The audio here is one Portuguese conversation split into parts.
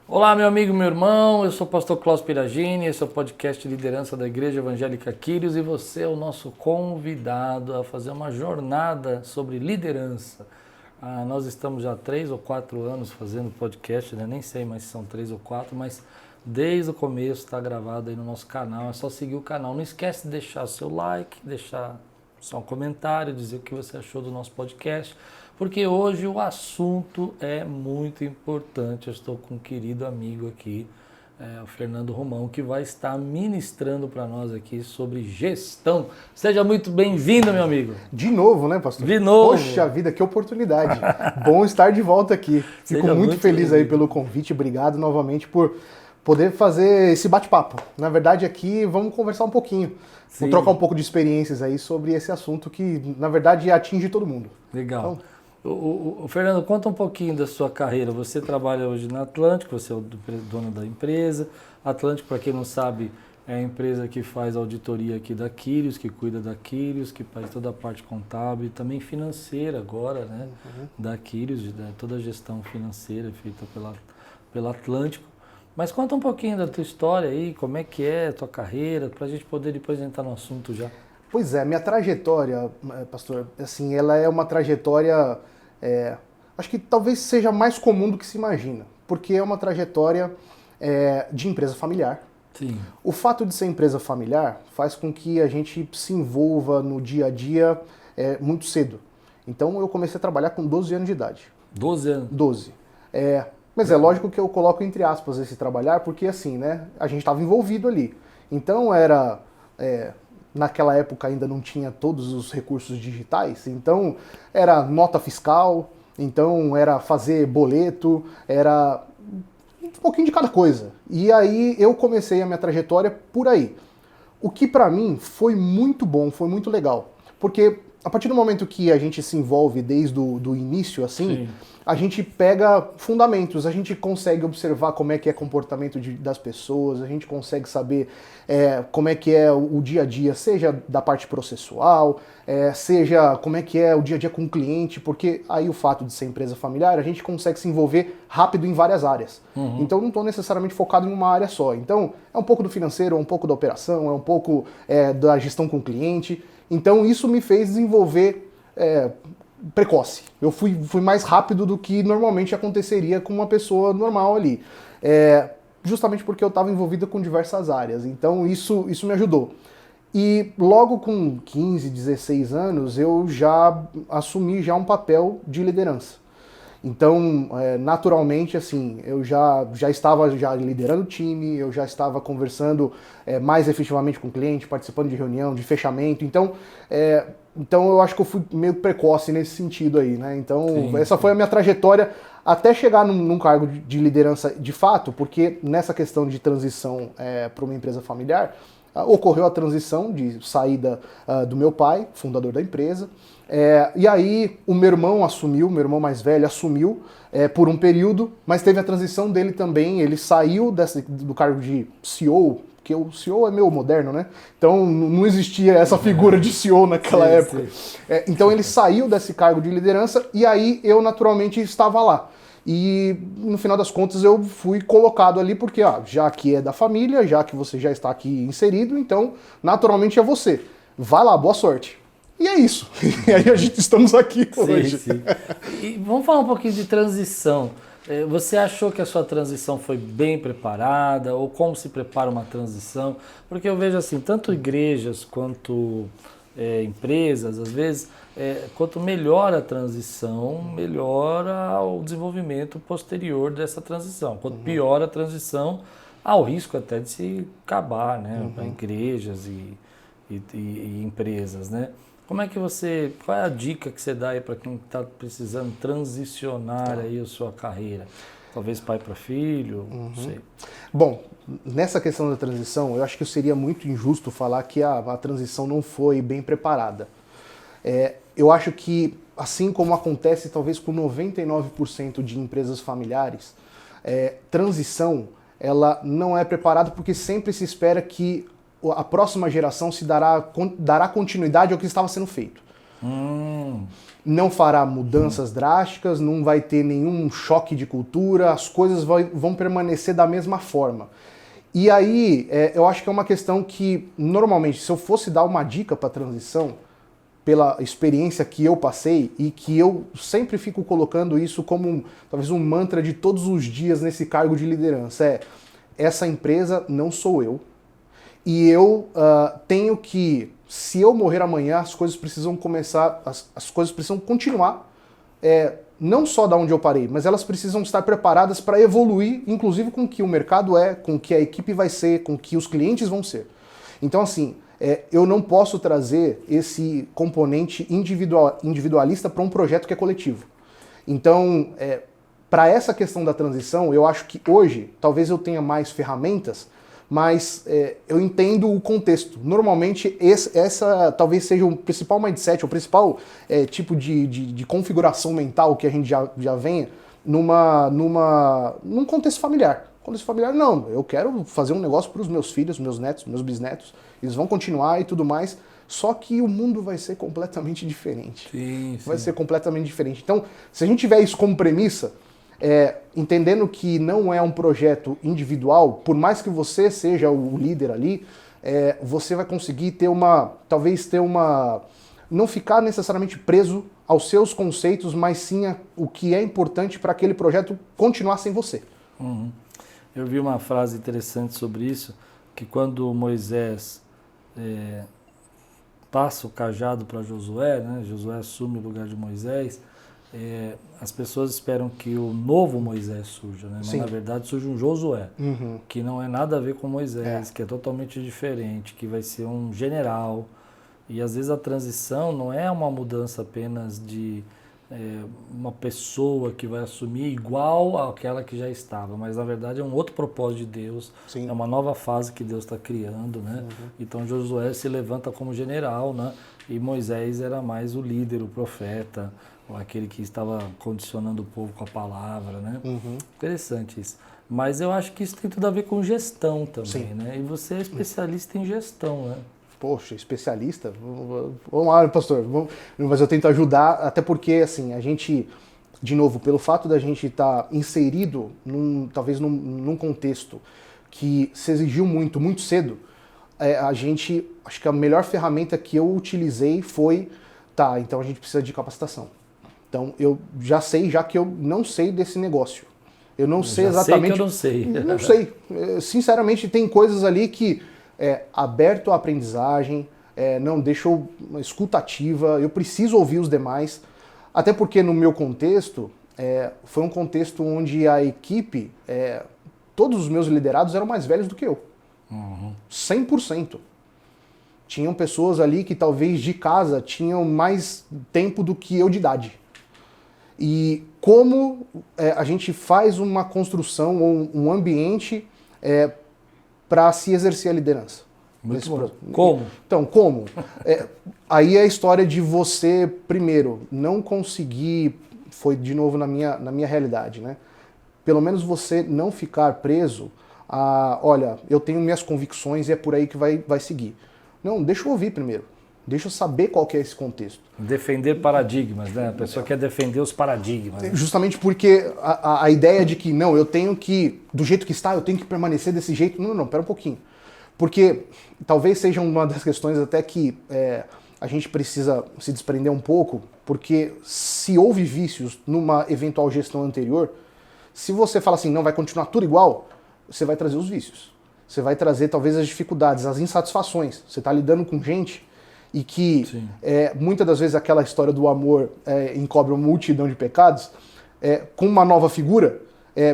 Olá, meu amigo, meu irmão, eu sou o pastor Klaus Piragini, esse é o podcast Liderança da Igreja Evangélica Quírios e você é o nosso convidado a fazer uma jornada sobre liderança. Nós estamos já há 3 ou 4 anos fazendo podcast, né? Nem sei mais se são 3 ou 4, mas desde o começo está gravado aí no nosso canal, é só seguir o canal. Não esquece de deixar seu like, deixar só um comentário, dizer o que você achou do nosso podcast. Porque hoje o assunto é muito importante. Eu estou com um querido amigo aqui, o Fernando Romão, que vai estar ministrando para nós aqui sobre gestão. Seja muito bem-vindo, meu amigo. De novo, né, pastor? De novo. Poxa vida, que oportunidade. Bom estar de volta aqui. Fico muito feliz aí pelo convite. Obrigado novamente por poder fazer esse bate-papo. Na verdade, aqui vamos conversar um pouquinho. Sim. Vamos trocar um pouco de experiências aí sobre esse assunto que, na verdade, atinge todo mundo. Legal. Então, o Fernando, conta um pouquinho da sua carreira. Você trabalha hoje na Atlântico, você é o dono da empresa. Atlântico, para quem não sabe, é a empresa que faz auditoria aqui da Quírios, que cuida da Quírios, que faz toda a parte contábil e também financeira agora, né? Da Quírios, toda a gestão financeira feita pela Atlântico. Mas conta um pouquinho da tua história aí, como é que é a tua carreira, para a gente poder depois entrar no assunto já. Pois é, minha trajetória, pastor, assim, ela é uma trajetória, acho que talvez seja mais comum do que se imagina, porque é uma trajetória de empresa familiar. Sim. O fato de ser empresa familiar faz com que a gente se envolva no dia a dia muito cedo. Então eu comecei a trabalhar com 12 anos de idade. 12 anos? 12. Mas é lógico que eu coloco entre aspas esse trabalhar, porque assim, né, a gente estava envolvido ali. Então era... naquela época ainda não tinha todos os recursos digitais, então era nota fiscal, então era fazer boleto, era um pouquinho de cada coisa. E aí eu comecei a minha trajetória por aí. O que pra mim foi muito bom, foi muito legal, porque a partir do momento que a gente se envolve desde o início, assim, sim, a gente pega fundamentos, a gente consegue observar como é que é o comportamento das pessoas, a gente consegue saber como é que é o dia a dia, seja da parte processual, seja como é que é o dia a dia com o cliente, porque aí o fato de ser empresa familiar, a gente consegue se envolver rápido em várias áreas. Uhum. Então não estou necessariamente focado em uma área só. Então é um pouco do financeiro, é um pouco da operação, é um pouco da gestão com o cliente. Então isso me fez desenvolver precoce. Eu fui mais rápido do que normalmente aconteceria com uma pessoa normal ali. Justamente porque eu estava envolvido com diversas áreas. Então isso me ajudou. E logo com 15, 16 anos, eu já assumi já um papel de liderança. Então, naturalmente, assim, eu já estava liderando o time, eu já estava conversando mais efetivamente com o cliente, participando de reunião, de fechamento. Então eu acho que eu fui meio precoce nesse sentido aí, né? Então, sim, essa foi a minha trajetória até chegar num cargo de liderança de fato, porque nessa questão de transição para uma empresa familiar, ocorreu a transição de saída do meu pai, fundador da empresa, e aí o meu irmão mais velho assumiu por um período, mas teve a transição dele também, ele saiu do cargo de CEO, porque o CEO é meio moderno, né? Então não existia essa figura de CEO naquela época. Então ele saiu desse cargo de liderança e aí eu naturalmente estava lá. E no final das contas eu fui colocado ali porque, já que é da família, já que você já está aqui inserido, então naturalmente é você. Vai lá, boa sorte. E é isso. E aí a gente estamos aqui hoje. Sim. E vamos falar um pouquinho de transição. Você achou que a sua transição foi bem preparada? Ou como se prepara uma transição? Porque eu vejo assim, tanto igrejas quanto empresas, às vezes, quanto melhora a transição, melhora o desenvolvimento posterior dessa transição. Quanto pior a transição, há o risco até de se acabar, né? Para igrejas e empresas, né? Qual é a dica que você dá aí para quem está precisando transicionar aí a sua carreira? Talvez pai para filho, não sei. Bom, nessa questão da transição, eu acho que seria muito injusto falar que a transição não foi bem preparada. Eu acho que, assim como acontece talvez com 99% de empresas familiares, transição ela não é preparada porque sempre se espera que a próxima geração dará continuidade ao que estava sendo feito. Não fará mudanças drásticas, não vai ter nenhum choque de cultura, as coisas vão permanecer da mesma forma. E aí, eu acho que é uma questão que, normalmente, se eu fosse dar uma dica para a transição, pela experiência que eu passei e que eu sempre fico colocando isso como talvez um mantra de todos os dias nesse cargo de liderança, essa empresa não sou eu, e eu tenho que, se eu morrer amanhã, as coisas precisam começar, as coisas precisam continuar, não só da onde eu parei, mas elas precisam estar preparadas para evoluir, inclusive com o que o mercado com o que a equipe vai ser, com o que os clientes vão ser. Então, assim, eu não posso trazer esse componente individualista para um projeto que é coletivo. Então, para essa questão da transição, eu acho que hoje, talvez eu tenha mais ferramentas, mas eu entendo o contexto. Normalmente, essa talvez seja o principal mindset, o principal tipo de configuração mental que a gente já venha num contexto familiar. Contexto familiar, não, eu quero fazer um negócio para os meus filhos, meus netos, meus bisnetos, eles vão continuar e tudo mais, só que o mundo vai ser completamente diferente. Sim. Vai ser completamente diferente. Então, se a gente tiver isso como premissa, entendendo que não é um projeto individual, por mais que você seja o líder ali, você vai conseguir talvez ter uma... não ficar necessariamente preso aos seus conceitos, mas sim o que é importante para aquele projeto continuar sem você. Uhum. Eu vi uma frase interessante sobre isso, que quando Moisés passa o cajado para Josué, né, Josué assume o lugar de Moisés, as pessoas esperam que o novo Moisés surja, né? Mas na verdade surge um Josué, que não é nada a ver com Moisés, que é totalmente diferente, que vai ser um general. E às vezes a transição não é uma mudança apenas de uma pessoa que vai assumir igual àquela que já estava, mas na verdade é um outro propósito de Deus, é uma nova fase que Deus está criando, né? Então Josué se levanta como general, né? E Moisés era mais o líder, o profeta, aquele que estava condicionando o povo com a palavra, né? Interessante isso. Mas eu acho que isso tem tudo a ver com gestão também, né? E você é especialista em gestão, né? Poxa, especialista? Vamos lá, pastor. Mas eu tento ajudar, até porque, assim, a gente, de novo, pelo fato da gente estar inserido, talvez num contexto que se exigiu muito, muito cedo, acho que a melhor ferramenta que eu utilizei foi, então a gente precisa de capacitação. Então, eu já sei, já que eu não sei desse negócio. Eu não sei exatamente... Sei que eu não sei. Sinceramente, tem coisas ali que... aberto à aprendizagem, não deixou uma escutativa, eu preciso ouvir os demais, até porque no meu contexto, foi um contexto onde a equipe, todos os meus liderados eram mais velhos do que eu, 100%. Tinham pessoas ali que talvez de casa tinham mais tempo do que eu de idade. E como a gente faz uma construção ou um ambiente para se exercer a liderança. Muito bom. Como? Então, como? Aí é a história de você, primeiro, não conseguir, foi de novo na minha realidade, né? Pelo menos você não ficar preso a, olha, eu tenho minhas convicções e é por aí que vai seguir. Não, deixa eu ouvir primeiro. Deixa eu saber qual que é esse contexto. Defender paradigmas, né? A pessoa quer defender os paradigmas. Né? Justamente porque a ideia de que, não, eu tenho que, do jeito que está, eu tenho que permanecer desse jeito. Não, pera um pouquinho. Porque talvez seja uma das questões até que a gente precisa se desprender um pouco, porque se houve vícios numa eventual gestão anterior, se você fala assim, não, vai continuar tudo igual, você vai trazer os vícios. Você vai trazer talvez as dificuldades, as insatisfações. Você está lidando com gente e que muitas das vezes aquela história do amor encobre uma multidão de pecados, com uma nova figura,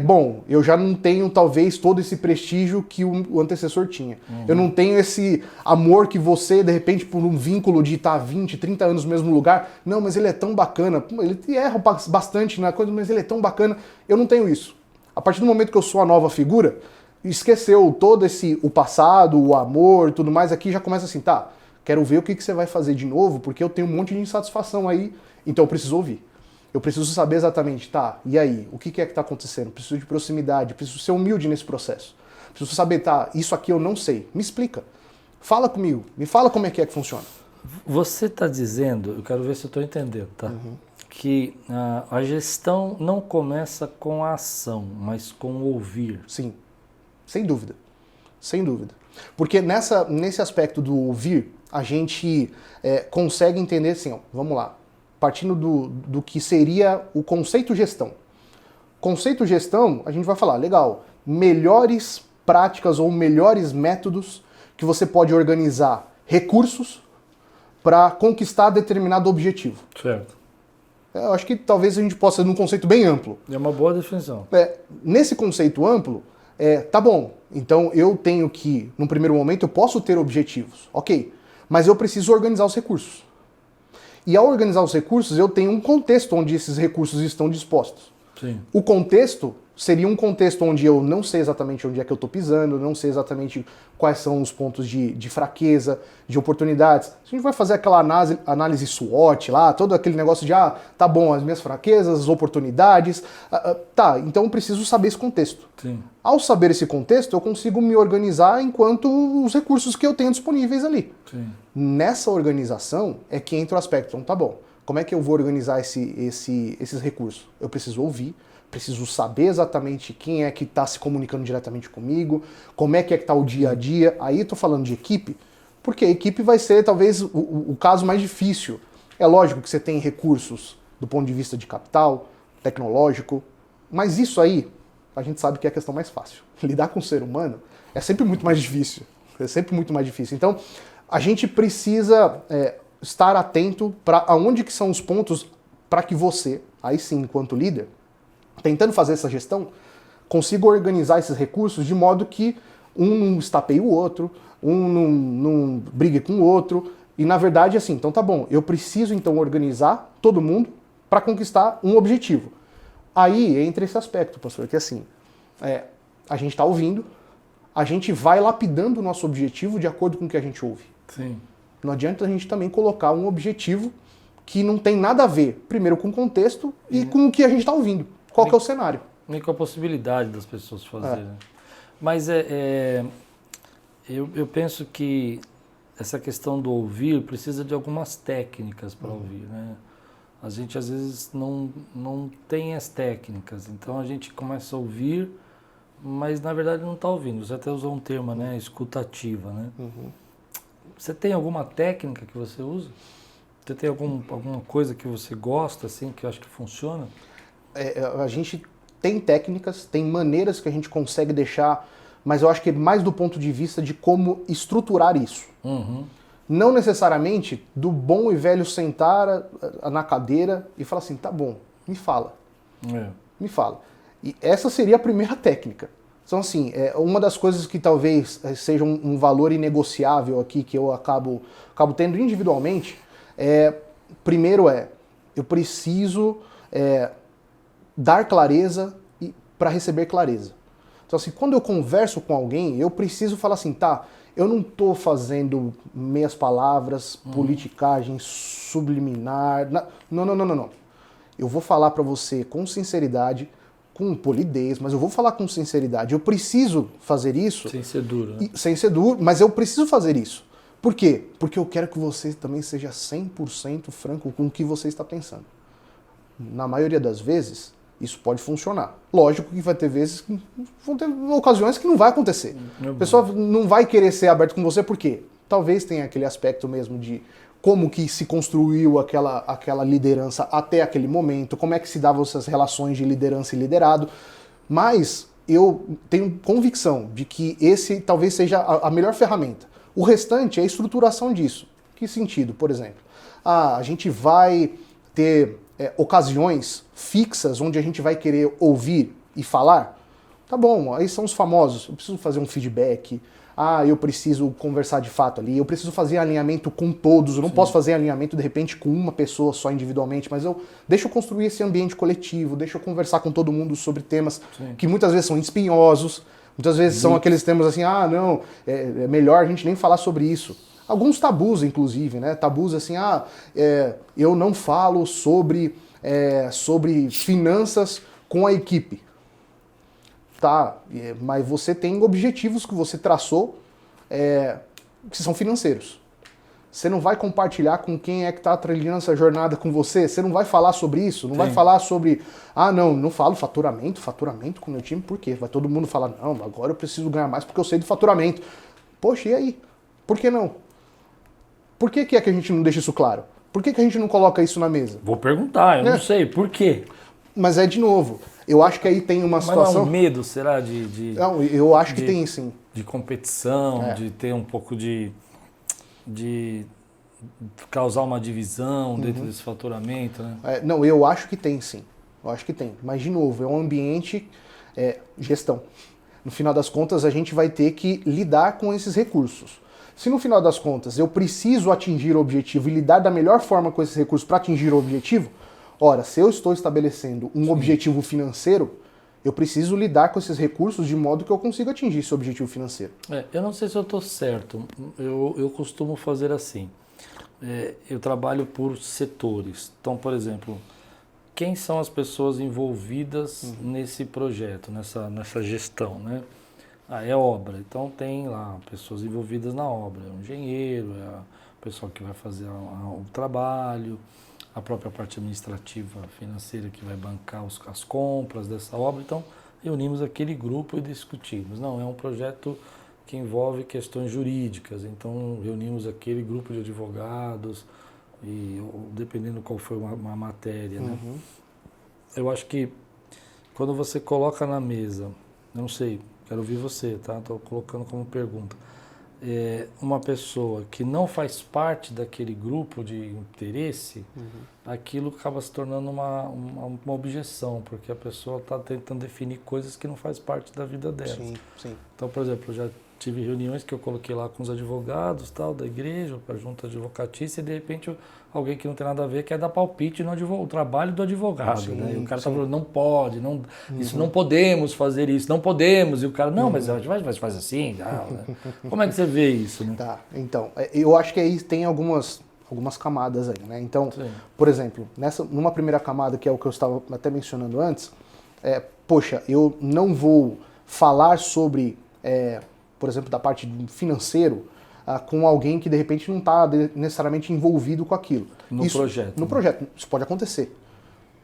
bom, eu já não tenho talvez todo esse prestígio que o antecessor tinha. Eu não tenho esse amor que você, de repente, por um vínculo de estar 20, 30 anos no mesmo lugar, não, mas ele é tão bacana, ele erra bastante na coisa, mas ele é tão bacana. Eu não tenho isso. A partir do momento que eu sou a nova figura, esqueceu todo o passado, o amor e tudo mais, aqui já começa assim, quero ver o que você vai fazer de novo, porque eu tenho um monte de insatisfação aí, então eu preciso ouvir. Eu preciso saber exatamente, e aí, o que é que está acontecendo? Preciso de proximidade, preciso ser humilde nesse processo. Preciso saber, isso aqui eu não sei. Me explica. Fala comigo, me fala como é que funciona. Você está dizendo, eu quero ver se eu estou entendendo, tá? Que a gestão não começa com a ação, mas com o ouvir. Sim, sem dúvida. Sem dúvida. Porque nesse aspecto do ouvir, a gente consegue entender assim, ó, vamos lá, partindo do que seria o conceito gestão. Conceito gestão, a gente vai falar, legal, melhores práticas ou melhores métodos que você pode organizar recursos para conquistar determinado objetivo. Certo. Eu acho que talvez a gente possa, num conceito bem amplo. É uma boa definição. Nesse conceito amplo, tá bom, então eu tenho que, num primeiro momento, eu posso ter objetivos, ok, mas eu preciso organizar os recursos. E ao organizar os recursos, eu tenho um contexto onde esses recursos estão dispostos. Sim. O contexto seria um contexto onde eu não sei exatamente onde é que eu estou pisando, não sei exatamente quais são os pontos de fraqueza, de oportunidades. A gente vai fazer aquela análise SWOT lá, todo aquele negócio de, tá bom, as minhas fraquezas, as oportunidades, tá, então eu preciso saber esse contexto. Sim. Ao saber esse contexto, eu consigo me organizar enquanto os recursos que eu tenho disponíveis ali. Sim. Nessa organização é que entra o aspecto, então tá bom, como é que eu vou organizar esses recursos? Eu preciso ouvir, preciso saber exatamente quem é que está se comunicando diretamente comigo, como é que está o dia a dia. Aí estou falando de equipe, porque a equipe vai ser talvez o caso mais difícil. É lógico que você tem recursos do ponto de vista de capital, tecnológico, mas isso aí a gente sabe que é a questão mais fácil. Lidar com o ser humano é sempre muito mais difícil. É sempre muito mais difícil. Então, a gente precisa estar atento para aonde que são os pontos para que você, aí sim, enquanto líder, tentando fazer essa gestão, consiga organizar esses recursos de modo que um não estapeie o outro, um não brigue com o outro, e na verdade assim, então tá bom, eu preciso então organizar todo mundo para conquistar um objetivo. Aí entra esse aspecto, pastor, que assim, a gente está ouvindo, a gente vai lapidando o nosso objetivo de acordo com o que a gente ouve. Sim. Não adianta a gente também colocar um objetivo que não tem nada a ver, primeiro com o contexto e com o que a gente está ouvindo. Qual que é o cenário? Nem com a possibilidade das pessoas fazerem. Mas eu penso que essa questão do ouvir precisa de algumas técnicas para ouvir, né? A gente às vezes não tem as técnicas, então a gente começa a ouvir, mas na verdade não está ouvindo. Você até usou um termo, né? Escutativa, né? Você tem alguma técnica que você usa? Você tem alguma coisa que você gosta, assim, que eu acho que funciona? A gente tem técnicas, tem maneiras que a gente consegue deixar, mas eu acho que é mais do ponto de vista de como estruturar isso. Não necessariamente do bom e velho sentar na cadeira e falar assim, tá bom, me fala. Me fala. E essa seria a primeira técnica. Então, assim, uma das coisas que talvez seja um valor inegociável aqui, que eu acabo tendo individualmente, primeiro eu preciso dar clareza para receber clareza. Então, assim, quando eu converso com alguém, eu preciso falar assim, tá, eu não estou fazendo meias palavras, politicagem, subliminar, não. Eu vou falar para você com sinceridade, com polidez, mas eu vou falar com sinceridade. Eu preciso fazer isso. Sem ser duro, né? Sem ser duro, mas eu preciso fazer isso. Por quê? Porque eu quero que você também seja 100% franco com o que você está pensando. Na maioria das vezes, isso pode funcionar. Lógico que vai ter vezes, vão ter ocasiões que não vai acontecer. A pessoa não vai querer ser aberto com você, por quê? Talvez tenha aquele aspecto mesmo de como que se construiu aquela liderança até aquele momento, como é que se davam essas relações de liderança e liderado, mas eu tenho convicção de que esse talvez seja a melhor ferramenta. O restante é a estruturação disso. Que sentido, por exemplo? A gente vai ter ocasiões fixas onde a gente vai querer ouvir e falar? Tá bom, aí são os famosos, eu preciso fazer um feedback, eu preciso conversar de fato ali, eu preciso fazer alinhamento com todos, eu não posso fazer alinhamento de repente com uma pessoa só individualmente, mas deixa eu construir esse ambiente coletivo, deixa eu conversar com todo mundo sobre temas que muitas vezes são espinhosos, muitas vezes são aqueles temas assim, não, é melhor a gente nem falar sobre isso. Alguns tabus, inclusive, né? Tabus assim, eu não falo sobre finanças com a equipe. Tá, mas você tem objetivos que você traçou que são financeiros. Você não vai compartilhar com quem é que está trilhando essa jornada com você? Você não vai falar sobre isso? Não vai falar sobre, não falo faturamento com o meu time, por quê? Vai todo mundo falar, não, agora eu preciso ganhar mais porque eu sei do faturamento. Poxa, e aí? Por que não? Por que é que a gente não deixa isso claro? Por que a gente não coloca isso na mesa? Vou perguntar, eu não sei, por quê? Mas de novo, eu acho que aí tem uma situação... Mas não é um medo, será, Não, eu acho que tem sim. De competição, de ter um pouco de causar uma divisão dentro desse faturamento, né? Não, eu acho que tem sim. Eu acho que tem. Mas, de novo, é um ambiente, gestão. No final das contas, a gente vai ter que lidar com esses recursos. Se no final das contas eu preciso atingir o objetivo e lidar da melhor forma com esses recursos para atingir o objetivo, ora, se eu estou estabelecendo um objetivo financeiro, eu preciso lidar com esses recursos de modo que eu consiga atingir esse objetivo financeiro. Eu não sei se eu estou certo. Eu costumo fazer assim. Eu trabalho por setores. Então, por exemplo, quem são as pessoas envolvidas nesse projeto, nessa gestão, né? É obra. Então tem lá pessoas envolvidas na obra. É o engenheiro, é o pessoal que vai fazer o trabalho, a própria parte administrativa, financeira que vai bancar as compras dessa obra. Então, reunimos aquele grupo e discutimos. Não, é um projeto que envolve questões jurídicas. Então, reunimos aquele grupo de advogados, e dependendo qual foi uma matéria. Né? Eu acho que quando você coloca na mesa, não sei, quero ouvir você, tá? Estou colocando como pergunta. Uma pessoa que não faz parte daquele grupo de interesse, aquilo acaba se tornando uma objeção, porque a pessoa está tentando definir coisas que não faz parte da vida dela. Sim, sim. Então, por exemplo, eu já tive reuniões que eu coloquei lá com os advogados da igreja, para a junta advocatícia, e de repente alguém que não tem nada a ver quer dar palpite no trabalho do advogado. Sim, né? E o cara está falando, não pode, isso não podemos fazer isso, não podemos. E o cara, não, mas a gente faz assim. Como é que você vê isso? Né? Tá, então, eu acho que aí tem algumas camadas aí, né? Então, por exemplo, numa primeira camada, que é o que eu estava até mencionando antes, poxa, eu não vou falar sobre... por exemplo, da parte financeiro, com alguém que de repente não está necessariamente envolvido com aquilo. No projeto. No projeto. Isso pode acontecer.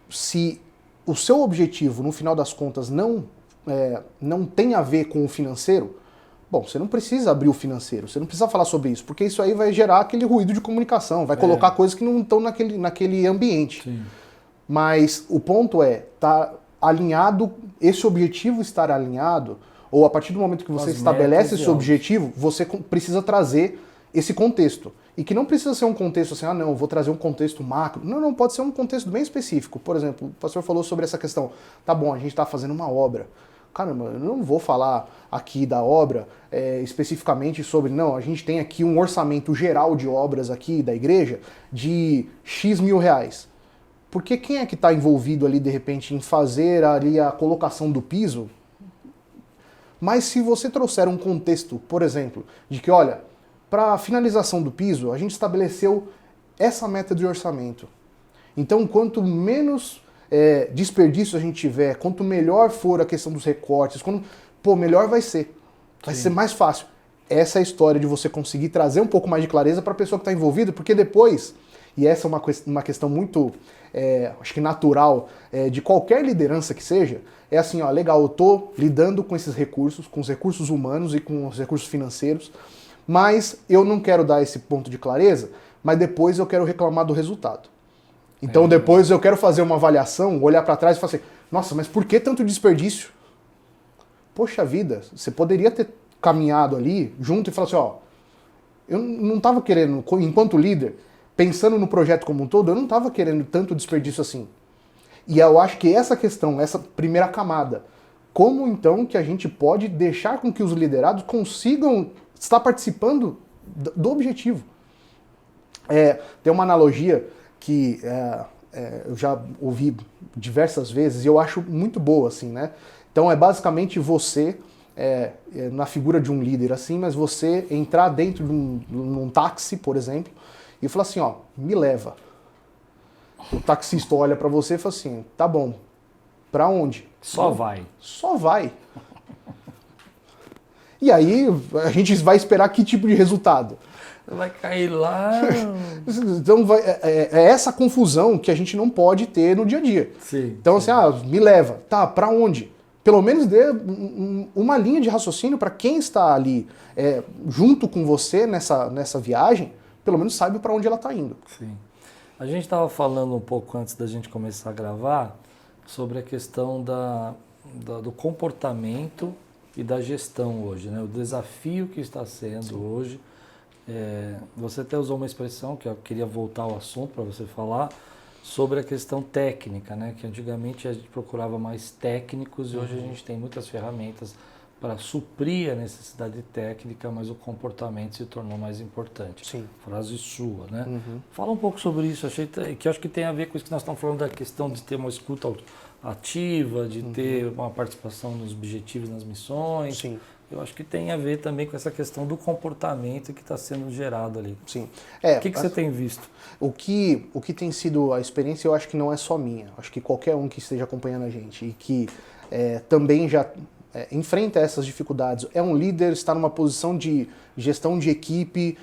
Se o seu objetivo, no final das contas, não tem a ver com o financeiro, bom, você não precisa abrir o financeiro, você não precisa falar sobre isso, porque isso aí vai gerar aquele ruído de comunicação, vai colocar coisas que não estão naquele ambiente. Sim. Mas o ponto tá alinhado, esse objetivo estar alinhado, ou a partir do momento que você estabelece esse objetivo, você precisa trazer esse contexto. E que não precisa ser um contexto assim, não, vou trazer um contexto macro. Não, pode ser um contexto bem específico. Por exemplo, o pastor falou sobre essa questão. Tá bom, a gente está fazendo uma obra. Caramba, eu não vou falar aqui da obra especificamente sobre, não, a gente tem aqui um orçamento geral de obras aqui da igreja de X mil reais. Porque quem é que está envolvido ali, de repente, em fazer ali a colocação do piso? Mas se você trouxer um contexto, por exemplo, de que, olha, para a finalização do piso, a gente estabeleceu essa meta de orçamento. Então, quanto menos desperdício a gente tiver, quanto melhor for a questão dos recortes, melhor vai ser. Vai ser mais fácil. Essa é a história de você conseguir trazer um pouco mais de clareza para a pessoa que está envolvida, porque depois, e essa é uma questão muito, acho que natural, de qualquer liderança que seja, é assim, ó, legal, eu estou lidando com esses recursos, com os recursos humanos e com os recursos financeiros, mas eu não quero dar esse ponto de clareza, mas depois eu quero reclamar do resultado. Então depois eu quero fazer uma avaliação, olhar para trás e falar assim, nossa, mas por que tanto desperdício? Poxa vida, você poderia ter caminhado ali junto e falar assim, ó, eu não estava querendo, enquanto líder, pensando no projeto como um todo, eu não estava querendo tanto desperdício assim. E eu acho que essa questão, essa primeira camada, como então que a gente pode deixar com que os liderados consigam estar participando do objetivo? Tem uma analogia que eu já ouvi diversas vezes e eu acho muito boa, assim, né? Então é basicamente você, na figura de um líder, assim, mas você entrar dentro de um táxi, por exemplo, e falar assim, ó, me leva. O taxista olha pra você e fala assim, tá bom, pra onde? Só vai. Só vai. E aí a gente vai esperar que tipo de resultado? Vai cair lá. Então é essa confusão que a gente não pode ter no dia a dia. Sim, então sim. assim, me leva, tá, pra onde? Pelo menos dê uma linha de raciocínio para quem está ali junto com você nessa viagem, pelo menos saiba para onde ela está indo. Sim. A gente estava falando um pouco antes da gente começar a gravar sobre a questão do comportamento e da gestão hoje, né? O desafio que está sendo hoje. Você até usou uma expressão que eu queria voltar ao assunto para você falar sobre a questão técnica, né? Que antigamente a gente procurava mais técnicos e hoje a gente tem muitas ferramentas para suprir a necessidade técnica, mas o comportamento se tornou mais importante. Sim. Frase sua, né? Fala um pouco sobre isso, que acho que tem a ver com isso que nós estamos falando da questão de ter uma escuta ativa, de ter uma participação nos objetivos, nas missões. Sim. Eu acho que tem a ver também com essa questão do comportamento que está sendo gerado ali. Sim. O que você tem visto? O que tem sido a experiência, eu acho que não é só minha. Acho que qualquer um que esteja acompanhando a gente e que também já enfrenta essas dificuldades, é um líder, está numa posição de gestão de equipe,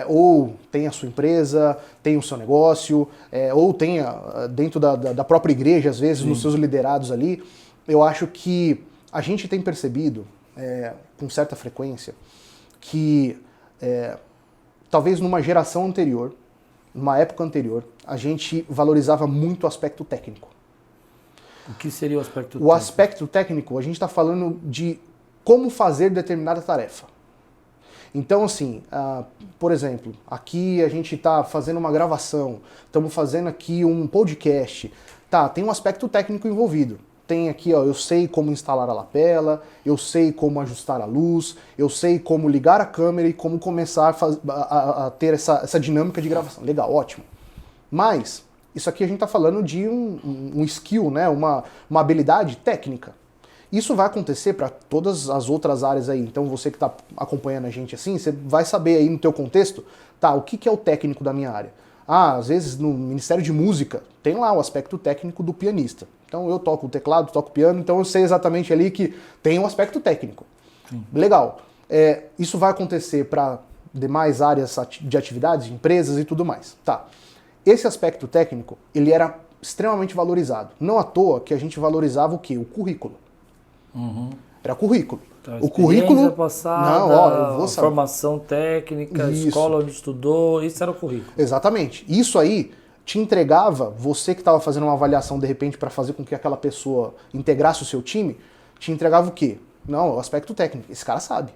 ou tem a sua empresa, tem o seu negócio, ou tem dentro da própria igreja, às vezes, nos seus liderados ali. Eu acho que a gente tem percebido, com certa frequência, que talvez numa geração anterior, numa época anterior, a gente valorizava muito o aspecto técnico. O que seria o aspecto técnico? O aspecto técnico, a gente está falando de como fazer determinada tarefa. Então, assim, por exemplo, aqui a gente está fazendo uma gravação, estamos fazendo aqui um podcast. Tá, tem um aspecto técnico envolvido. Tem aqui, ó, eu sei como instalar a lapela, eu sei como ajustar a luz, eu sei como ligar a câmera e como começar a ter essa dinâmica de gravação. Legal, ótimo. Mas isso aqui a gente está falando de um skill, né? uma habilidade técnica. Isso vai acontecer para todas as outras áreas aí. Então você que está acompanhando a gente assim, você vai saber aí no teu contexto, tá, o que é o técnico da minha área? Às vezes no Ministério de Música tem lá o aspecto técnico do pianista. Então eu toco o teclado, toco o piano, então eu sei exatamente ali que tem um aspecto técnico. Sim. Legal. Isso vai acontecer para demais áreas de atividades, de empresas e tudo mais. Tá. Esse aspecto técnico, ele era extremamente valorizado. Não à toa que a gente valorizava o quê? O currículo. Era currículo. Então, o currículo passada, formação técnica, isso. Escola onde estudou, isso era o currículo. Exatamente. Isso aí te entregava, você que estava fazendo uma avaliação de repente para fazer com que aquela pessoa integrasse o seu time, te entregava o quê? Não, o aspecto técnico. Esse cara sabe.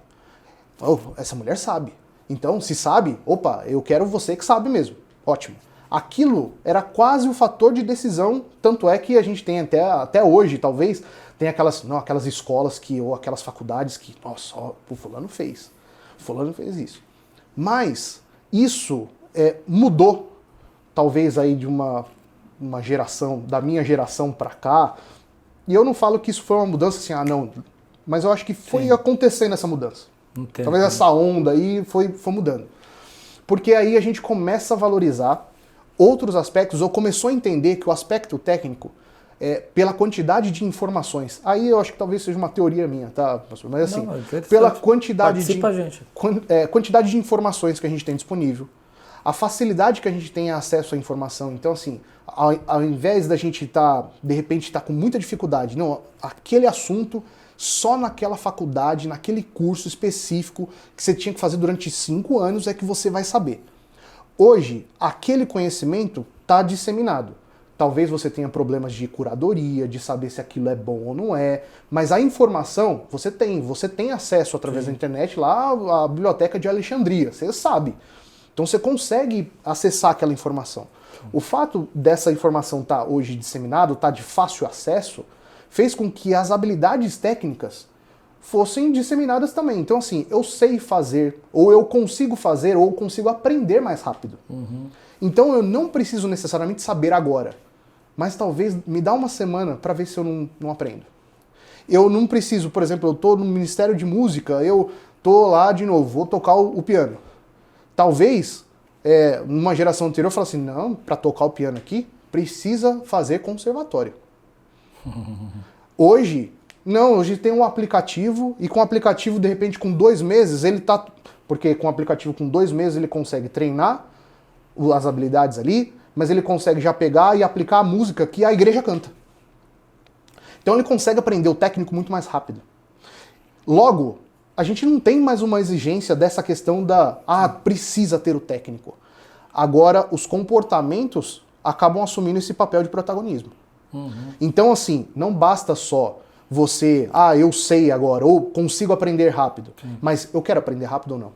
Oh, essa mulher sabe. Então, se sabe, opa, eu quero você que sabe mesmo. Ótimo. Aquilo era quase o fator de decisão, tanto é que a gente tem até hoje, talvez, tem aquelas escolas ou aquelas faculdades que, nossa, o fulano fez isso. Mas isso mudou, talvez aí de uma geração, da minha geração para cá, e eu não falo que isso foi uma mudança assim, não, mas eu acho que foi acontecendo essa mudança. Entendo. Talvez essa onda aí foi mudando. Porque aí a gente começa a valorizar outros aspectos, ou começou a entender que o aspecto técnico, pela quantidade de informações, aí eu acho que talvez seja uma teoria minha, tá, pastor? Mas assim, pela quantidade quantidade de informações que a gente tem disponível, a facilidade que a gente tem acesso à informação. Então assim, ao invés da gente de repente estar com muita dificuldade, não, aquele assunto só naquela faculdade, naquele curso específico que você tinha que fazer durante 5 anos é que você vai saber. Hoje, aquele conhecimento está disseminado. Talvez você tenha problemas de curadoria, de saber se aquilo é bom ou não é, mas a informação você tem acesso através da internet lá à biblioteca de Alexandria, você sabe. Então você consegue acessar aquela informação. O fato dessa informação estar hoje disseminada, estar de fácil acesso, fez com que as habilidades técnicas fossem disseminadas também. Então assim, eu sei fazer, ou eu consigo fazer, ou eu consigo aprender mais rápido. Então eu não preciso necessariamente saber agora, mas talvez me dá uma semana para ver se eu não aprendo. Eu não preciso, por exemplo, eu estou no Ministério de Música, eu estou lá de novo, vou tocar o piano. Talvez, numa geração anterior, eu falo assim, não, para tocar o piano aqui, precisa fazer conservatório. Hoje, não, hoje tem um aplicativo, e com o aplicativo, de repente, com 2 meses, ele está Porque com o aplicativo, com 2 meses, ele consegue treinar as habilidades ali, mas ele consegue já pegar e aplicar a música que a igreja canta. Então ele consegue aprender o técnico muito mais rápido. Logo, a gente não tem mais uma exigência dessa questão precisa ter o técnico. Agora, os comportamentos acabam assumindo esse papel de protagonismo. Então, assim, não basta só você, eu sei agora, ou consigo aprender rápido, mas eu quero aprender rápido ou não?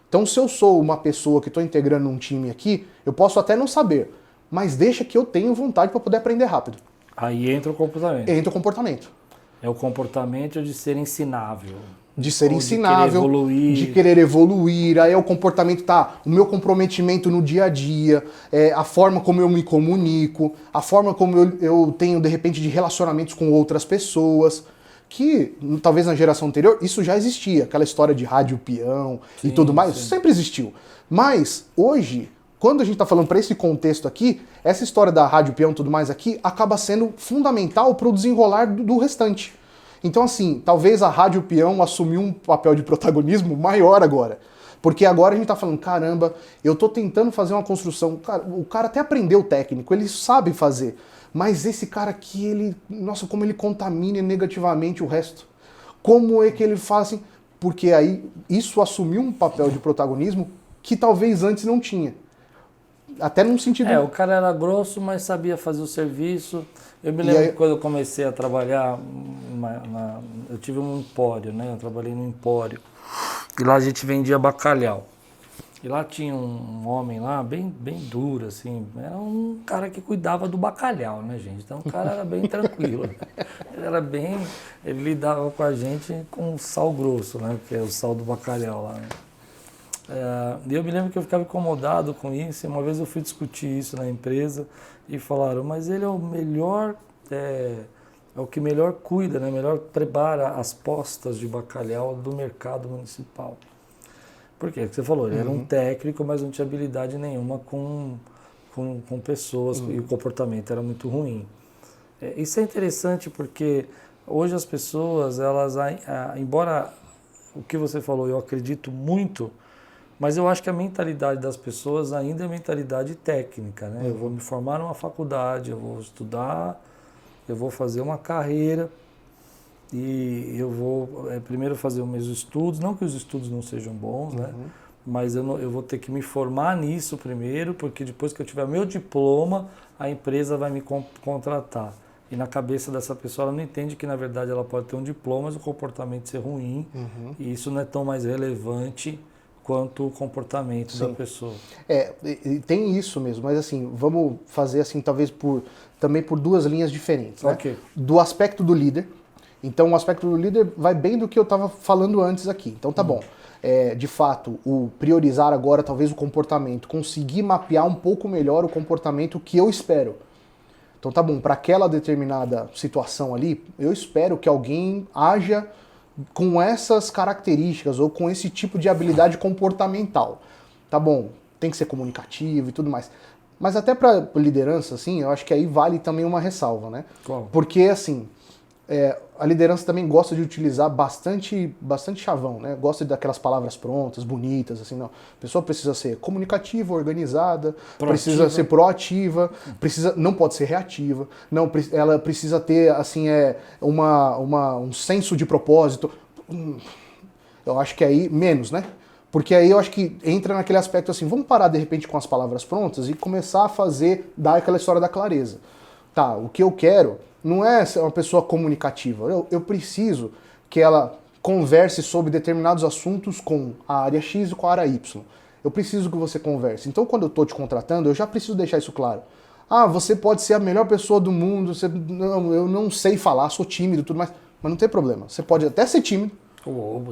Então, se eu sou uma pessoa que estou integrando um time aqui, eu posso até não saber, mas deixa que eu tenho vontade para poder aprender rápido. Aí entra o comportamento. Entra o comportamento. É o comportamento de ser ensinável. De ser ensinável, de querer evoluir, aí é o comportamento, o meu comprometimento no dia a dia, a forma como eu me comunico, a forma como eu tenho, de repente, de relacionamentos com outras pessoas, que talvez na geração anterior isso já existia, aquela história de rádio peão e tudo mais, isso sempre existiu. Mas hoje, quando a gente está falando para esse contexto aqui, essa história da rádio peão e tudo mais aqui acaba sendo fundamental para o desenrolar do restante. Então, assim, talvez a Rádio Peão assumiu um papel de protagonismo maior agora. Porque agora a gente tá falando, caramba, eu tô tentando fazer uma construção. O cara até aprendeu o técnico, ele sabe fazer. Mas esse cara aqui, nossa, como ele contamina negativamente o resto. Como é que ele faz assim? Porque aí isso assumiu um papel de protagonismo que talvez antes não tinha. Até num sentido... o cara era grosso, mas sabia fazer o serviço. Eu me lembro que quando eu comecei a trabalhar, eu tive um empório, né? Eu trabalhei no empório. E lá a gente vendia bacalhau. E lá tinha um homem lá, bem duro, assim. Era um cara que cuidava do bacalhau, né, gente? Então o cara era bem tranquilo. Ele lidava com a gente com sal grosso, né? Que é o sal do bacalhau lá, né? E eu me lembro que eu ficava incomodado com isso, e uma vez eu fui discutir isso na empresa e falaram, mas ele é o melhor, é o que melhor cuida, né? Melhor prepara as postas de bacalhau do mercado municipal. Por quê? Porque você falou, ele era um técnico, mas não tinha habilidade nenhuma com pessoas e o comportamento era muito ruim. Isso é interessante porque hoje as pessoas, elas, embora o que você falou eu acredito muito, mas eu acho que a mentalidade das pessoas ainda é mentalidade técnica, né? Eu vou me formar numa faculdade, eu vou estudar, eu vou fazer uma carreira e eu vou primeiro fazer os meus estudos, não que os estudos não sejam bons, né? Mas eu vou ter que me formar nisso primeiro, porque depois que eu tiver meu diploma, a empresa vai me contratar. E na cabeça dessa pessoa, ela não entende que, na verdade, ela pode ter um diploma, mas o comportamento ser ruim, e isso não é tão mais relevante quanto o comportamento da pessoa. Tem isso mesmo, mas assim, vamos fazer assim, talvez também por 2 linhas diferentes, né? Okay. Do aspecto do líder. Então, o aspecto do líder vai bem do que eu estava falando antes aqui. Então, tá bom. De fato, o priorizar agora talvez o comportamento, conseguir mapear um pouco melhor o comportamento que eu espero. Então, tá bom, para aquela determinada situação ali, eu espero que alguém haja com essas características ou com esse tipo de habilidade comportamental. Tá bom, tem que ser comunicativo e tudo mais. Mas até para liderança, assim, eu acho que aí vale também uma ressalva, né? Qual? Porque, assim, a liderança também gosta de utilizar bastante chavão, né? Gosta daquelas palavras prontas, bonitas, assim, não. A pessoa precisa ser comunicativa, organizada, precisa ser proativa, não pode ser reativa, não, ela precisa ter, assim, um senso de propósito. Eu acho que aí, menos, né? Porque aí eu acho que entra naquele aspecto assim, vamos parar de repente com as palavras prontas e começar a dar aquela história da clareza. Tá, o que eu quero não é ser uma pessoa comunicativa, eu preciso que ela converse sobre determinados assuntos com a área X e com a área Y. Eu preciso que você converse. Então quando eu estou te contratando, eu já preciso deixar isso claro. Você pode ser a melhor pessoa do mundo, eu não sei falar, sou tímido e tudo mais, mas não tem problema. Você pode até ser tímido.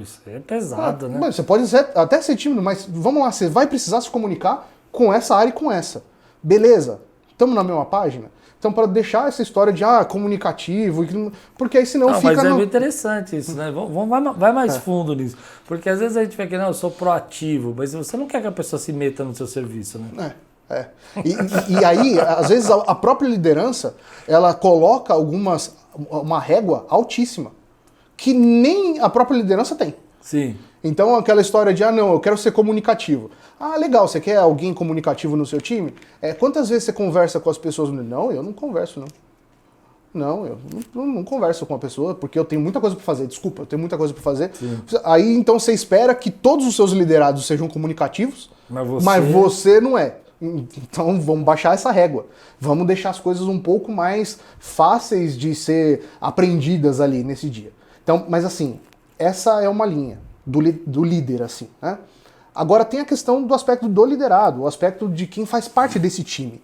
Isso é pesado, né? Você pode até ser tímido, mas vamos lá, você vai precisar se comunicar com essa área e com essa. Beleza, estamos na mesma página? Então, para deixar essa história de comunicativo, porque aí senão fica... Mas é interessante isso, né? Vai mais fundo nisso. Porque às vezes a gente fica, eu sou proativo, mas você não quer que a pessoa se meta no seu serviço, né? E aí, às vezes, a própria liderança, ela coloca uma régua altíssima, que nem a própria liderança tem. Sim. Então aquela história de, não, eu quero ser comunicativo. Ah, legal, você quer alguém comunicativo no seu time? Quantas vezes você conversa com as pessoas? Não, eu não converso, não. Não, eu não converso com a pessoa, porque eu tenho muita coisa para fazer. Desculpa, eu tenho muita coisa para fazer. Sim. Aí então você espera que todos os seus liderados sejam comunicativos, mas você não é. Então vamos baixar essa régua. Vamos deixar as coisas um pouco mais fáceis de ser aprendidas ali nesse dia. Então, mas assim, essa é uma linha do líder, assim, né? Agora tem a questão do aspecto do liderado, o aspecto de quem faz parte desse time.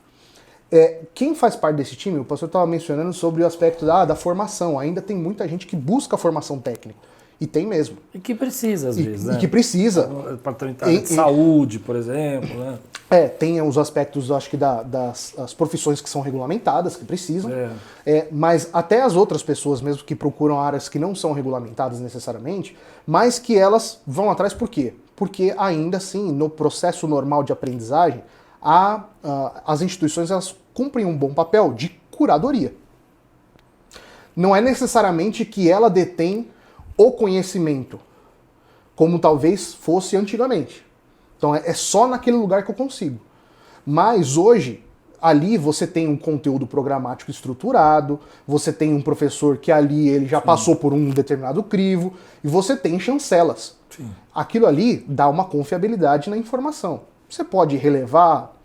Quem faz parte desse time, o pastor estava mencionando sobre o aspecto da formação. Ainda tem muita gente que busca a formação técnica. E tem mesmo. E que precisa, às vezes, né? E que precisa. Departamento de saúde, por exemplo, né? Tem os aspectos, acho que, das profissões que são regulamentadas, que precisam. Mas até as outras pessoas mesmo que procuram áreas que não são regulamentadas necessariamente, mas que elas vão atrás por quê? Porque ainda assim, no processo normal de aprendizagem, as instituições elas cumprem um bom papel de curadoria. Não é necessariamente que ela detém o conhecimento, como talvez fosse antigamente. Então é só naquele lugar que eu consigo. Mas hoje, ali você tem um conteúdo programático estruturado, você tem um professor que ali ele já passou por um determinado crivo, e você tem chancelas. Sim. Aquilo ali dá uma confiabilidade na informação. Você pode relevar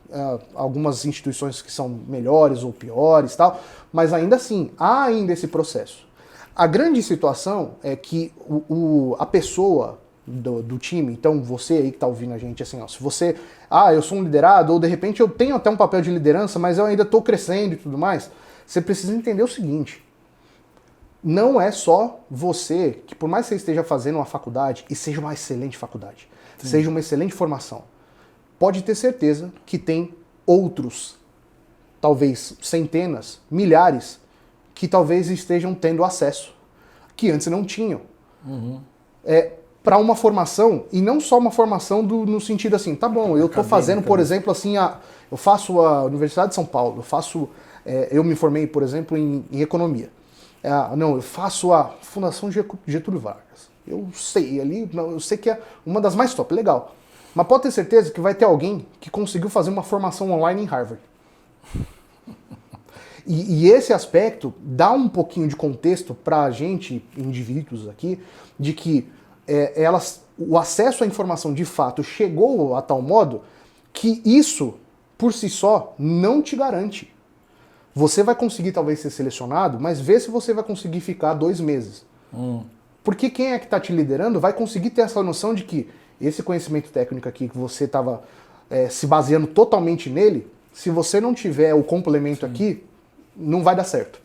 algumas instituições que são melhores ou piores, tal, mas ainda assim, há ainda esse processo. A grande situação é que a pessoa do time, então você aí que está ouvindo a gente, assim, se você, eu sou um liderado, ou de repente eu tenho até um papel de liderança, mas eu ainda estou crescendo e tudo mais, você precisa entender o seguinte, não é só você, que por mais que você esteja fazendo uma faculdade, e seja uma excelente faculdade, seja uma excelente formação, pode ter certeza que tem outros, talvez centenas, milhares, que talvez estejam tendo acesso, que antes não tinham. Uhum. Para uma formação, e não só uma formação no sentido assim, tá bom, eu estou fazendo, por exemplo, assim, eu faço a Universidade de São Paulo, eu me formei, por exemplo, em economia. Eu faço a Fundação Getúlio Vargas. Eu sei que é uma das mais top, legal. Mas pode ter certeza que vai ter alguém que conseguiu fazer uma formação online em Harvard. E esse aspecto dá um pouquinho de contexto para a gente, indivíduos aqui, de que o acesso à informação de fato chegou a tal modo que isso, por si só, não te garante. Você vai conseguir talvez ser selecionado, mas vê se você vai conseguir ficar 2 meses. Porque quem é que está te liderando vai conseguir ter essa noção de que esse conhecimento técnico aqui que você estava se baseando totalmente nele, se você não tiver o complemento aqui, não vai dar certo.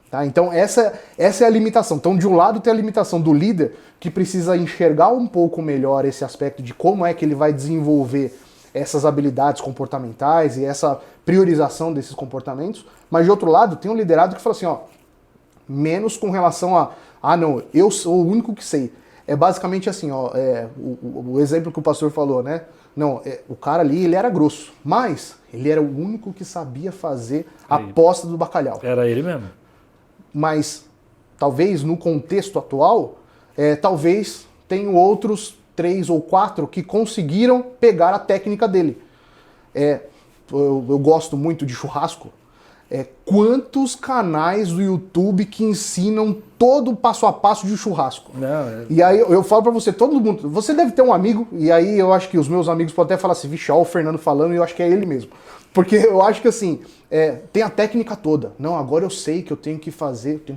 Tá? Então essa é a limitação. Então de um lado tem a limitação do líder, que precisa enxergar um pouco melhor esse aspecto de como é que ele vai desenvolver essas habilidades comportamentais e essa priorização desses comportamentos, mas de outro lado tem um liderado que fala assim, menos com relação não, eu sou o único que sei. É basicamente assim, o exemplo que o pastor falou, né? Não, o cara ali, ele era grosso, mas ele era o único que sabia fazer a posta do bacalhau. Era ele mesmo. Mas, talvez, no contexto atual, talvez tenham outros 3 ou 4 que conseguiram pegar a técnica dele. Eu gosto muito de churrasco. Quantos canais do YouTube que ensinam todo o passo a passo de churrasco? E aí eu falo pra você, todo mundo, você deve ter um amigo, e aí eu acho que os meus amigos podem até falar assim, vixe, ó, o Fernando falando, e eu acho que é ele mesmo. Porque eu acho que assim, tem a técnica toda. Não, agora eu sei que eu tenho que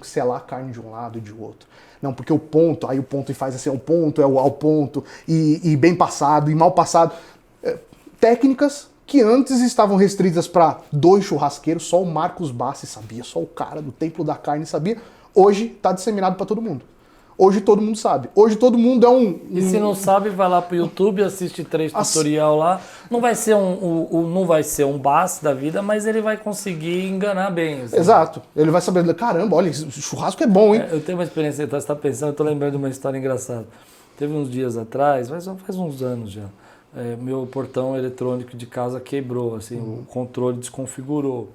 selar a carne de um lado e de outro. Não, porque o ponto e faz assim, o ponto é o ao ponto, e bem passado, e mal passado. Técnicas que antes estavam restritas para 2 churrasqueiros, só o Marcos Bassi sabia, só o cara do Templo da Carne sabia. Hoje está disseminado para todo mundo. Hoje todo mundo sabe. Hoje todo mundo é E se não sabe, vai lá pro YouTube, assiste 3 tutorial lá. Não vai ser não vai ser um Bassi da vida, mas ele vai conseguir enganar bem. Assim. Exato. Ele vai saber, caramba, olha, esse churrasco é bom, hein? Eu tenho uma experiência, você está pensando, eu tô lembrando de uma história engraçada. Teve uns dias atrás, faz uns anos já. Meu portão eletrônico de casa quebrou, assim, o controle desconfigurou.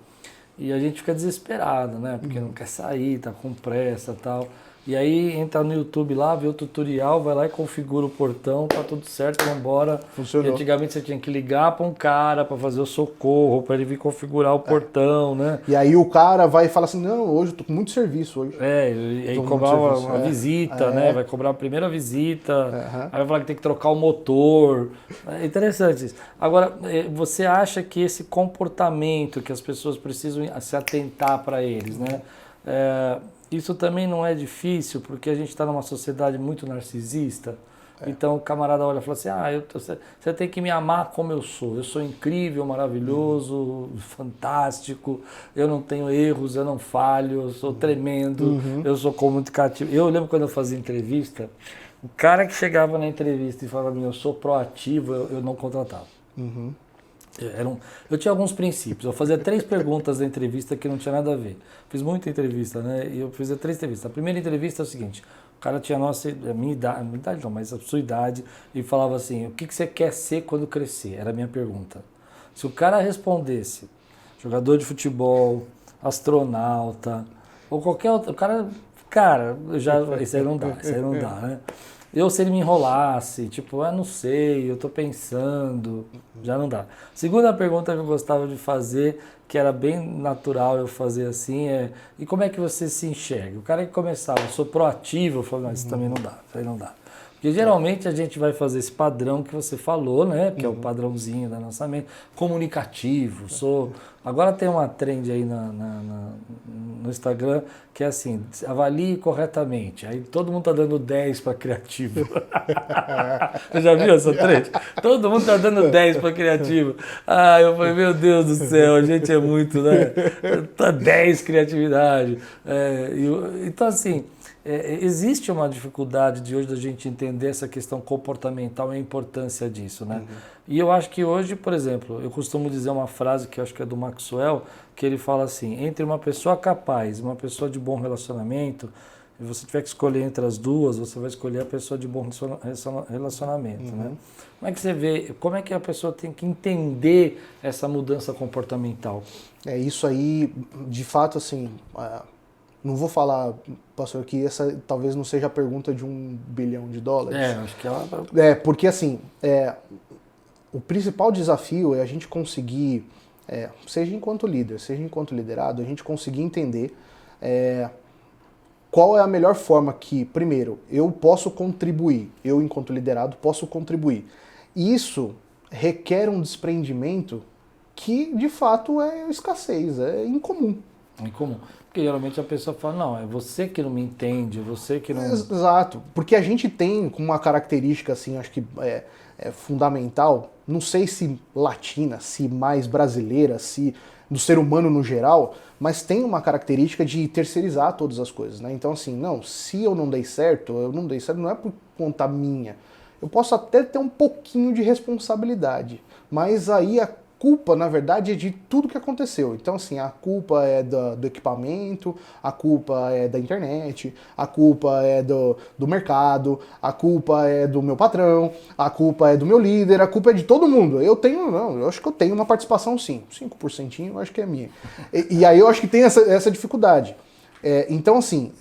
E a gente fica desesperado, né? Porque não quer sair, tá com pressa e tal. E aí entra no YouTube lá, vê o tutorial, vai lá e configura o portão, tá tudo certo, vambora. Funcionou. E antigamente você tinha que ligar para um cara para fazer o socorro, para ele vir configurar o portão, né? E aí o cara vai e fala assim, não, hoje eu tô com muito serviço hoje. E aí Tô com cobrava muito serviço. uma visita, né? Vai cobrar a primeira visita, Aham. aí vai falar que tem que trocar o motor. É interessante isso. Agora, você acha que esse comportamento que as pessoas precisam se atentar para eles, né? Isso também não é difícil, porque a gente está numa sociedade muito narcisista. Então o camarada olha e fala assim, você tem que me amar como eu sou incrível, maravilhoso, fantástico, eu não tenho erros, eu não falho, eu sou tremendo, eu sou comunicativo. Eu lembro quando eu fazia entrevista, o cara que chegava na entrevista e falava, eu sou proativo, eu não contratava. Eu tinha alguns princípios. Eu fazia 3 perguntas da entrevista que não tinha nada a ver. Fiz muita entrevista, né? E eu fazia 3 entrevistas. A primeira entrevista é o seguinte: o cara tinha a minha idade não, mas a sua idade, e falava assim: o que você quer ser quando crescer? Era a minha pergunta. Se o cara respondesse jogador de futebol, astronauta, ou qualquer outro, cara, isso aí não dá, né? Se ele me enrolasse, tipo, não sei, eu tô pensando, já não dá. Segunda pergunta que eu gostava de fazer, que era bem natural eu fazer assim, e como é que você se enxerga? O cara que começava, eu sou proativo, eu falo, isso também não dá, isso aí não dá. Porque geralmente a gente vai fazer esse padrão que você falou, né? Que é o padrãozinho da nossa mente, comunicativo, Agora tem uma trend aí no Instagram que é assim, avalie corretamente. Aí todo mundo tá dando 10 para criativo. Você já viu essa trend? Todo mundo tá dando 10 para criativo. Eu falei, meu Deus do céu, a gente é muito, né? Tá 10 criatividade. Então assim, existe uma dificuldade de hoje da gente entender essa questão comportamental e a importância disso, né? E eu acho que hoje, por exemplo, eu costumo dizer uma frase que eu acho que é do Maxwell, que ele fala assim, entre uma pessoa capaz e uma pessoa de bom relacionamento, e você tiver que escolher entre as duas, você vai escolher a pessoa de bom relacionamento, né? Como é que você vê, como é que a pessoa tem que entender essa mudança comportamental? Isso aí, de fato, assim, não vou falar, pastor, que essa talvez não seja a pergunta de $1 bilhão. Acho que ela... Porque assim, o principal desafio é a gente conseguir, seja enquanto líder, seja enquanto liderado, a gente conseguir entender qual é a melhor forma que, primeiro, eu posso contribuir, eu enquanto liderado posso contribuir. Isso requer um desprendimento que, de fato, é escassez, é incomum. Incomum. Porque geralmente a pessoa fala, não, é você que não me entende, é você que não... Exato, porque a gente tem uma característica, assim, acho que é fundamental, não sei se latina, se mais brasileira, se do ser humano no geral, mas tem uma característica de terceirizar todas as coisas, né? Então, assim, não, se eu não dei certo não é por conta minha. Eu posso até ter um pouquinho de responsabilidade, mas aí a culpa, na verdade, é de tudo que aconteceu. Então, assim, a culpa é do equipamento, a culpa é da internet, a culpa é do mercado, a culpa é do meu patrão, a culpa é do meu líder, a culpa é de todo mundo. Eu acho que eu tenho uma participação sim, 5% eu acho que é minha. E aí eu acho que tem essa dificuldade. Então, assim,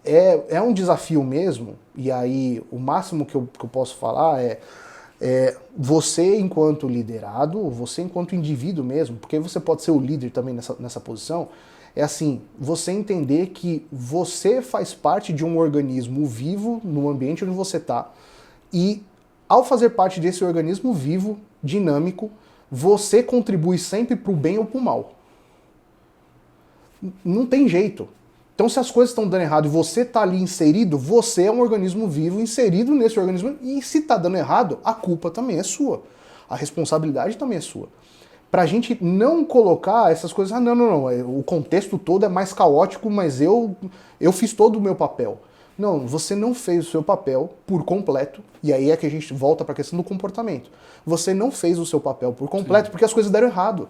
é um desafio mesmo, e aí o máximo que eu posso falar é você enquanto liderado, você enquanto indivíduo mesmo, porque você pode ser o líder também nessa posição, é assim, você entender que você faz parte de um organismo vivo no ambiente onde você está, e ao fazer parte desse organismo vivo, dinâmico, você contribui sempre para o bem ou para o mal. Não tem jeito. Então, se as coisas estão dando errado e você está ali inserido, você é um organismo vivo inserido nesse organismo. E se está dando errado, a culpa também é sua. A responsabilidade também é sua. Para a gente não colocar essas coisas, não, o contexto todo é mais caótico, mas eu fiz todo o meu papel. Não, você não fez o seu papel por completo, e aí é que a gente volta para a questão do comportamento. Você não fez o seu papel por completo. Sim. Porque as coisas deram errado.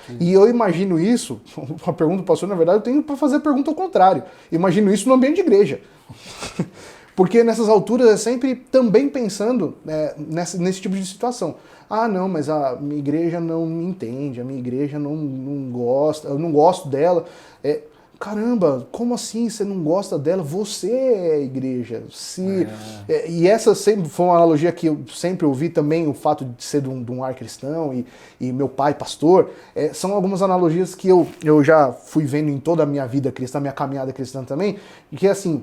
Sim. E eu imagino isso, a pergunta do pastor, na verdade, eu tenho para fazer a pergunta ao contrário. Imagino isso no ambiente de igreja. Porque nessas alturas é sempre também pensando nesse tipo de situação. Não, mas a minha igreja não me entende, a minha igreja não gosta, eu não gosto dela. caramba, como assim você não gosta dela? Você é a igreja. E essa sempre foi uma analogia que eu sempre ouvi também, o fato de ser de um lar cristão e meu pai pastor. São algumas analogias que eu já fui vendo em toda a minha vida cristã, minha caminhada cristã também, e que assim,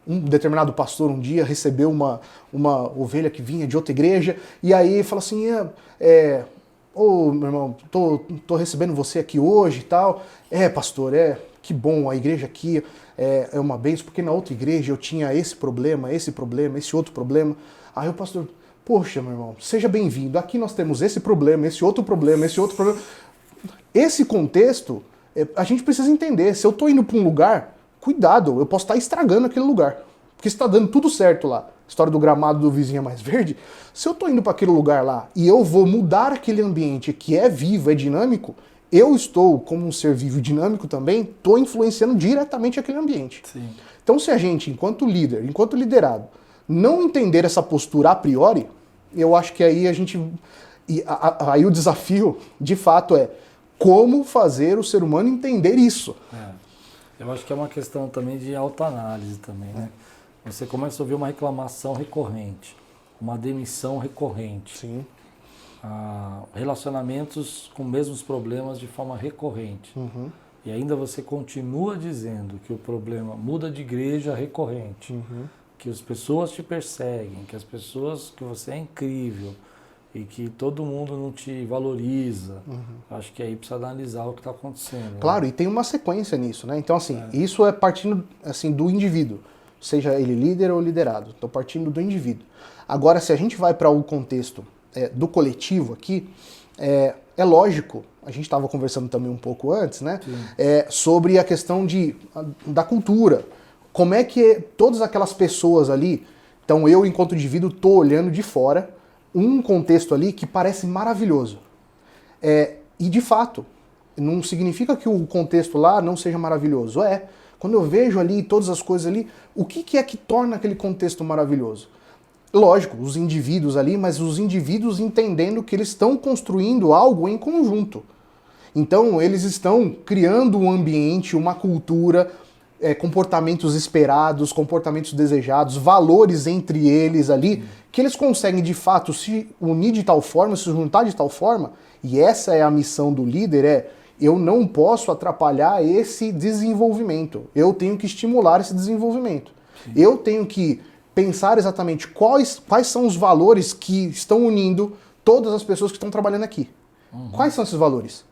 um determinado pastor um dia recebeu uma ovelha que vinha de outra igreja, e aí falou assim, ô, meu irmão, tô recebendo você aqui hoje e tal. Pastor, que bom, a igreja aqui é uma bênção, porque na outra igreja eu tinha esse problema, esse outro problema. Aí o pastor, poxa, meu irmão, seja bem-vindo. Aqui nós temos esse problema, esse outro problema, esse outro problema. Esse contexto, a gente precisa entender. Se eu tô indo para um lugar, cuidado, eu posso estar estragando aquele lugar. Porque está dando tudo certo lá. História do gramado do vizinho é mais verde. Se eu tô indo para aquele lugar lá e eu vou mudar aquele ambiente que é vivo, é dinâmico, eu estou, como um ser vivo e dinâmico também, estou influenciando diretamente aquele ambiente. Sim. Então se a gente, enquanto líder, enquanto liderado, não entender essa postura a priori, eu acho que aí a gente... Aí o desafio, de fato, é como fazer o ser humano entender isso. Eu acho que é uma questão também de autoanálise também, né? Você começa a ouvir uma reclamação recorrente, uma demissão recorrente. Sim. Relacionamentos com mesmos problemas de forma recorrente. Uhum. E ainda você continua dizendo que o problema muda de igreja recorrente, que as pessoas te perseguem, que você é incrível e que todo mundo não te valoriza. Acho que aí precisa analisar o que está acontecendo. Claro, né? e tem uma sequência nisso, né? Então, assim, isso é partindo assim, do indivíduo, seja ele líder ou liderado. Estou partindo do indivíduo. Agora, se a gente vai para o contexto do coletivo aqui, é lógico, a gente estava conversando também um pouco antes, né? Sobre a questão da cultura. Como é que todas aquelas pessoas ali, então eu, enquanto indivíduo, estou olhando de fora um contexto ali que parece maravilhoso. E de fato, não significa que o contexto lá não seja maravilhoso. Quando eu vejo ali todas as coisas ali, o que é que torna aquele contexto maravilhoso? Lógico, os indivíduos ali, mas os indivíduos entendendo que eles estão construindo algo em conjunto. Então, eles estão criando um ambiente, uma cultura, comportamentos esperados, comportamentos desejados, valores entre eles ali, que eles conseguem de fato se unir de tal forma, se juntar de tal forma, e essa é a missão do líder, eu não posso atrapalhar esse desenvolvimento, eu tenho que estimular esse desenvolvimento. Sim. Eu tenho que pensar exatamente quais são os valores que estão unindo todas as pessoas que estão trabalhando aqui. Quais são esses valores?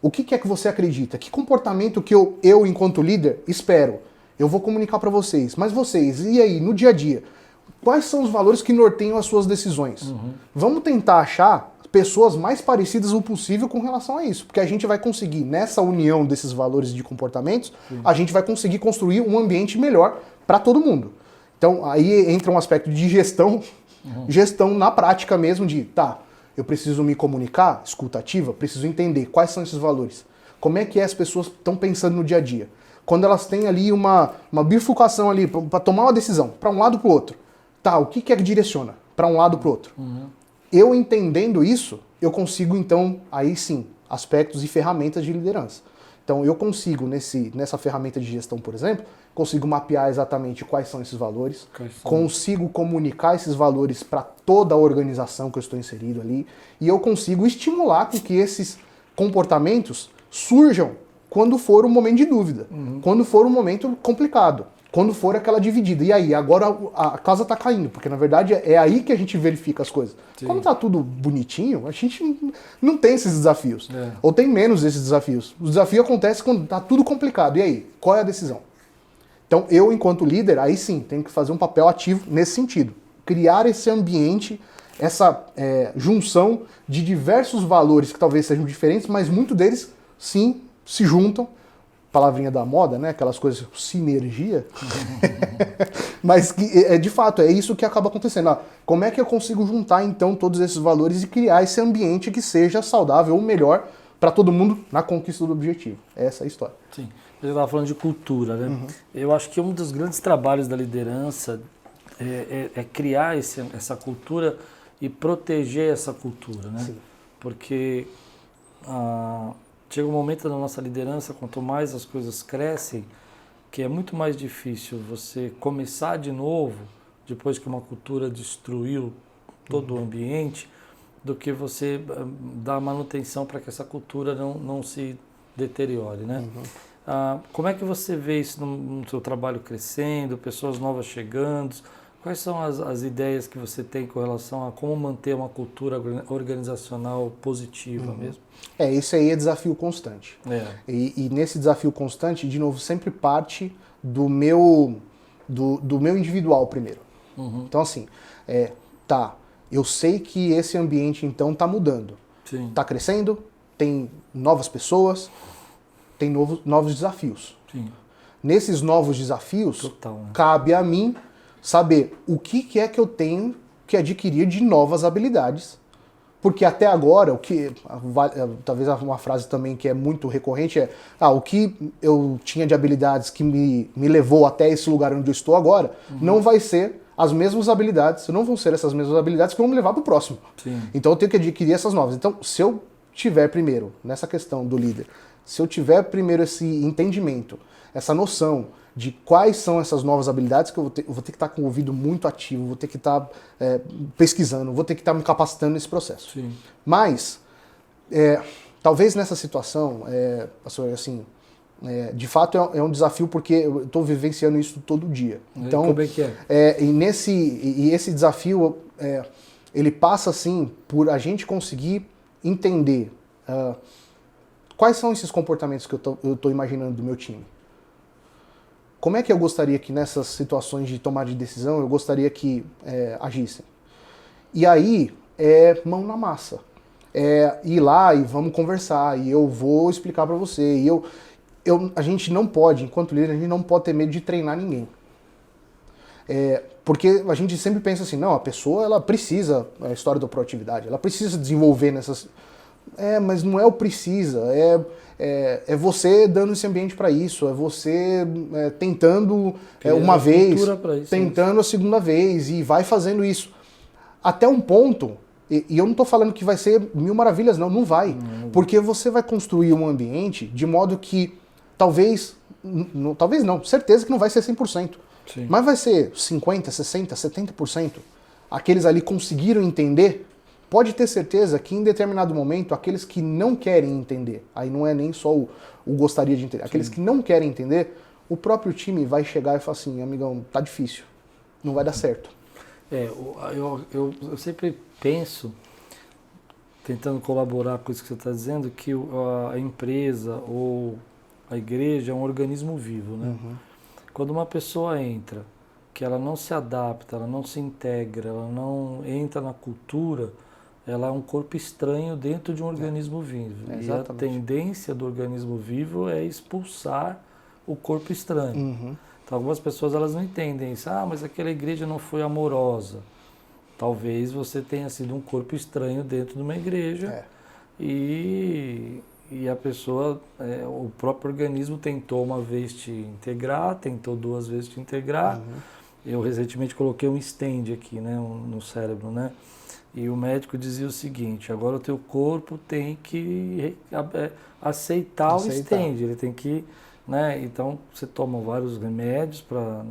O que é que você acredita? Que comportamento que eu enquanto líder, espero? Eu vou comunicar para vocês. Mas vocês, e aí, no dia a dia? Quais são os valores que norteiam as suas decisões? Vamos tentar achar pessoas mais parecidas o possível com relação a isso. Porque a gente vai conseguir, nessa união desses valores de comportamentos, a gente vai conseguir construir um ambiente melhor para todo mundo. Então, aí entra um aspecto de gestão, gestão na prática mesmo de, eu preciso me comunicar, escuta ativa, preciso entender quais são esses valores. Como é que as pessoas estão pensando no dia a dia? Quando elas têm ali uma bifurcação ali para tomar uma decisão, para um lado para o outro. O que é que direciona para um lado para o outro? Eu entendendo isso, eu consigo então, aí sim, aspectos e ferramentas de liderança. Então eu consigo, nessa ferramenta de gestão, por exemplo, consigo mapear exatamente quais são esses valores, consigo comunicar esses valores para toda a organização que eu estou inserido ali, e eu consigo estimular com que esses comportamentos surjam quando for um momento de dúvida, quando for um momento complicado, quando for aquela dividida. E aí, agora a casa está caindo, porque na verdade é aí que a gente verifica as coisas. Sim. Quando está tudo bonitinho, a gente não tem esses desafios, ou tem menos esses desafios. O desafio acontece quando está tudo complicado. E aí, qual é a decisão? Então, eu, enquanto líder, aí sim, tenho que fazer um papel ativo nesse sentido. Criar esse ambiente, essa junção de diversos valores que talvez sejam diferentes, mas muitos deles, sim, se juntam. Palavrinha da moda, né? Aquelas coisas, sinergia. Mas, de fato, é isso que acaba acontecendo. Como é que eu consigo juntar, então, todos esses valores e criar esse ambiente que seja saudável ou melhor para todo mundo na conquista do objetivo? Essa é a história. Sim. Eu estava falando de cultura, né? Eu acho que um dos grandes trabalhos da liderança é criar essa cultura e proteger essa cultura, né? Sim. Porque chega um momento na nossa liderança, quanto mais as coisas crescem, que é muito mais difícil você começar de novo, depois que uma cultura destruiu todo o ambiente, do que você dar manutenção para que essa cultura não se deteriore, né? Como é que você vê isso no seu trabalho crescendo, pessoas novas chegando? Quais são as ideias que você tem com relação a como manter uma cultura organizacional positiva mesmo? Isso aí é desafio constante. E nesse desafio constante, de novo, sempre parte do meu individual primeiro. Então, assim, eu sei que esse ambiente, então, está mudando. Está crescendo, tem novas pessoas, tem novos desafios. Sim. Nesses novos desafios, Total, né? cabe a mim saber o que é que eu tenho que adquirir de novas habilidades. Porque até agora, talvez uma frase também que é muito recorrente é o que eu tinha de habilidades que me levou até esse lugar onde eu estou agora, não vai ser as mesmas habilidades, não vão ser essas mesmas habilidades que vão me levar para o próximo. Sim. Então eu tenho que adquirir essas novas. Então, se eu tiver primeiro, nessa questão do líder, se eu tiver primeiro esse entendimento, essa noção de quais são essas novas habilidades, que eu vou ter que estar com o ouvido muito ativo, vou ter que estar pesquisando, vou ter que estar me capacitando nesse processo. Sim. Mas, talvez nessa situação, pastor, assim, de fato é um desafio porque eu estou vivenciando isso todo dia. Então, como é que é? E esse desafio, ele passa, assim, por a gente conseguir entender quais são esses comportamentos que eu estou imaginando do meu time. Como é que eu gostaria que nessas situações de tomar de decisão, eu gostaria que agissem? E aí, mão na massa. Ir lá e vamos conversar, e eu vou explicar para você. E a gente não pode, enquanto líder, a gente não pode ter medo de treinar ninguém. Porque a gente sempre pensa assim, não, a pessoa ela precisa, a história da proatividade, ela precisa desenvolver nessas... mas não é o precisa, é você dando esse ambiente para isso, é você tentando uma vez, tentando a segunda vez e vai fazendo isso. Até um ponto, e eu não estou falando que vai ser mil maravilhas, não vai. Porque você vai construir um ambiente de modo que talvez não, certeza que não vai ser 100%, Sim. mas vai ser 50%, 60%, 70%. Aqueles ali conseguiram entender. Pode ter certeza que em determinado momento, aqueles que não querem entender, aí não é nem só o gostaria de entender, aqueles que não querem entender, o próprio time vai chegar e falar assim, amigão, tá difícil, não vai dar certo. Eu sempre penso, tentando colaborar com isso que você está dizendo, que a empresa ou a igreja é um organismo vivo, né? Quando uma pessoa entra, que ela não se adapta, ela não se integra, ela não entra na cultura, ela é um corpo estranho dentro de um organismo vivo. E a tendência do organismo vivo é expulsar o corpo estranho. Então, algumas pessoas elas não entendem isso. Mas aquela igreja não foi amorosa. Talvez você tenha sido um corpo estranho dentro de uma igreja e a pessoa, o próprio organismo tentou uma vez te integrar, tentou duas vezes te integrar. Eu recentemente coloquei um stent aqui, né, no cérebro, né? E o médico dizia o seguinte, agora o teu corpo tem que aceitar o stent, ele tem que, né? Então você toma vários remédios para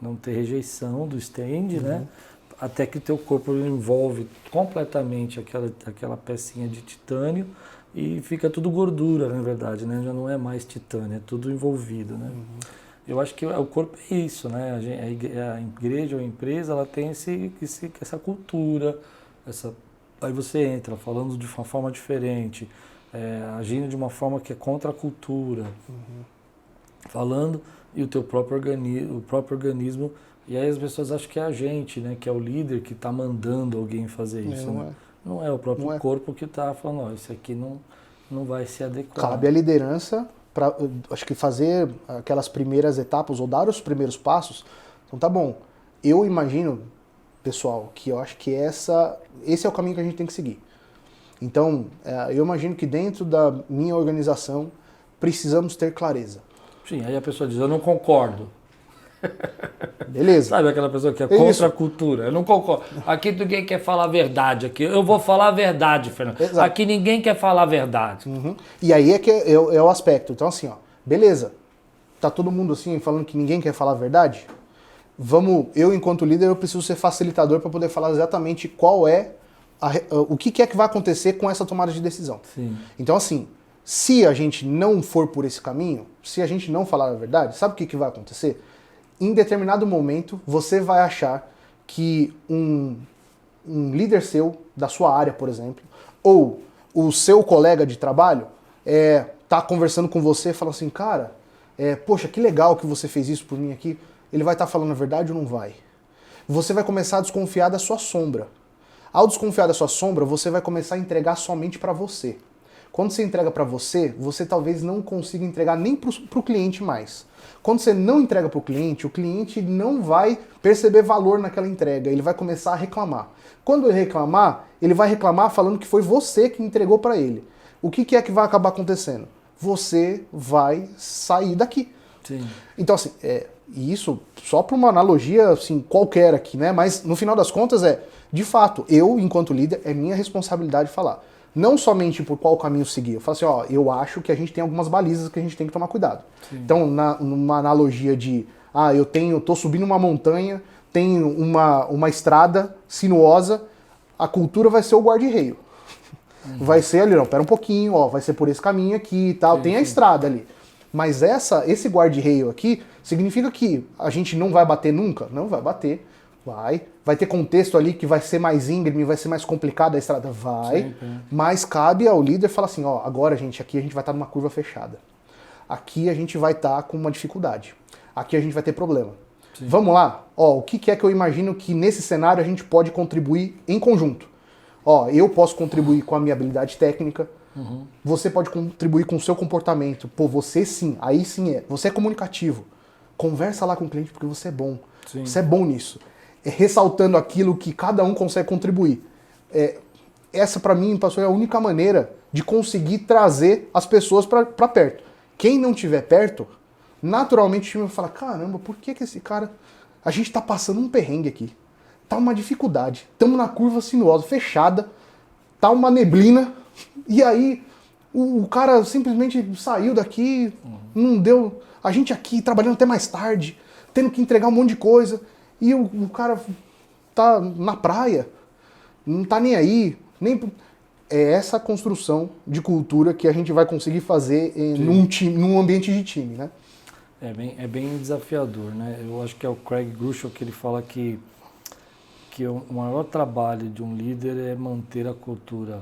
não ter rejeição do stent, né? Até que teu corpo envolve completamente aquela pecinha de titânio e fica tudo gordura, na verdade, né? Já não é mais titânio, é tudo envolvido, né? Eu acho que o corpo é isso, né? A igreja ou a empresa, ela tem essa cultura, aí você entra falando de uma forma diferente, agindo de uma forma que é contra a cultura, falando, e o próprio organismo, e aí as pessoas acham que é a gente, né? Que é o líder que está mandando alguém fazer isso, né? Não é o próprio corpo que está falando, isso aqui não vai se adequar. Cabe à liderança para, acho que fazer aquelas primeiras etapas ou dar os primeiros passos. Então tá bom, eu imagino, pessoal, que eu acho que esse é o caminho que a gente tem que seguir. Então, eu imagino que dentro da minha organização precisamos ter clareza. Sim, aí a pessoa diz, eu não concordo. Beleza. Sabe aquela pessoa que é contra a cultura? Eu não concordo. Aqui ninguém quer falar a verdade. Aqui eu vou falar a verdade, Fernando. Exato. Aqui ninguém quer falar a verdade. E aí é que é o aspecto. Então assim, ó, beleza. Tá todo mundo assim falando que ninguém quer falar a verdade? Eu enquanto líder, eu preciso ser facilitador para poder falar exatamente qual é o que é que vai acontecer com essa tomada de decisão. Sim. Então assim, se a gente não for por esse caminho, se a gente não falar a verdade, sabe o que vai acontecer? Em determinado momento, você vai achar que um líder da sua área, por exemplo, ou o seu colega de trabalho, tá conversando com você e fala assim, cara, poxa, que legal que você fez isso por mim aqui. Ele vai estar falando a verdade ou não vai? Você vai começar a desconfiar da sua sombra. Ao desconfiar da sua sombra, você vai começar a entregar somente para você. Quando você entrega para você, você talvez não consiga entregar nem para o cliente mais. Quando você não entrega para o cliente não vai perceber valor naquela entrega, ele vai começar a reclamar. Quando ele reclamar, ele vai reclamar falando que foi você que entregou para ele. O que é que vai acabar acontecendo? Você vai sair daqui. Sim. Então, assim, e isso só para uma analogia assim, qualquer aqui, né? Mas no final das contas de fato, eu, enquanto líder, é minha responsabilidade falar. Não somente por qual caminho seguir. Eu falo assim, ó, eu acho que a gente tem algumas balizas que a gente tem que tomar cuidado. Sim. Então, numa analogia de, tô subindo uma montanha, tem uma estrada sinuosa, a cultura vai ser o guarda-reio. Vai ser ali, não, pera um pouquinho, ó, vai ser por esse caminho aqui e tal, tem a estrada ali. Mas esse guarda-reio aqui significa que a gente não vai bater nunca? Não vai bater. Vai ter contexto ali que vai ser mais íngreme, vai ser mais complicado a estrada? Vai. Sempre. Mas cabe ao líder falar assim, ó, agora, gente, aqui a gente vai estar numa curva fechada. Aqui a gente vai estar com uma dificuldade. Aqui a gente vai ter problema. Sim. Vamos lá? Ó, o que é que eu imagino que nesse cenário a gente pode contribuir em conjunto? Ó, eu posso contribuir com a minha habilidade técnica, você pode contribuir com o seu comportamento. Pô, você sim, aí sim você é comunicativo. Conversa lá com o cliente porque você é bom. Sim. Você é bom nisso. Ressaltando aquilo que cada um consegue contribuir. Essa, para mim, pastor, é a única maneira de conseguir trazer as pessoas para perto. Quem não estiver perto, naturalmente o time vai falar, caramba, por que esse cara... A gente tá passando um perrengue aqui. Tá uma dificuldade. Estamos na curva sinuosa, fechada. Tá uma neblina. E aí, o cara simplesmente saiu daqui, não deu... A gente aqui trabalhando até mais tarde, tendo que entregar um monte de coisa... E o cara tá na praia, não tá nem aí. É essa construção de cultura que a gente vai conseguir fazer num ambiente de time, né? É bem desafiador, né? Eu acho que é o Craig Groeschel que ele fala que o maior trabalho de um líder é manter a cultura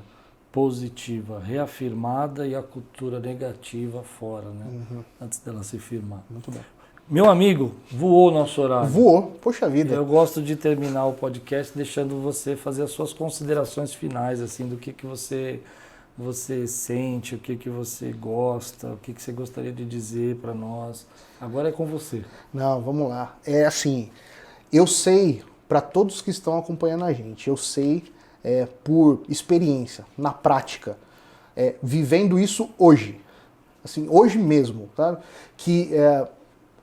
positiva reafirmada e a cultura negativa fora, né? Antes dela se firmar. Muito bem. Meu amigo, voou o nosso horário. Voou, poxa vida. Eu gosto de terminar o podcast deixando você fazer as suas considerações finais, assim, do que você sente, o que você gosta, o que você gostaria de dizer para nós. Agora é com você. Não, vamos lá. É assim, eu sei, para todos que estão acompanhando a gente, eu sei por experiência, na prática, vivendo isso hoje, assim, hoje mesmo, tá? Que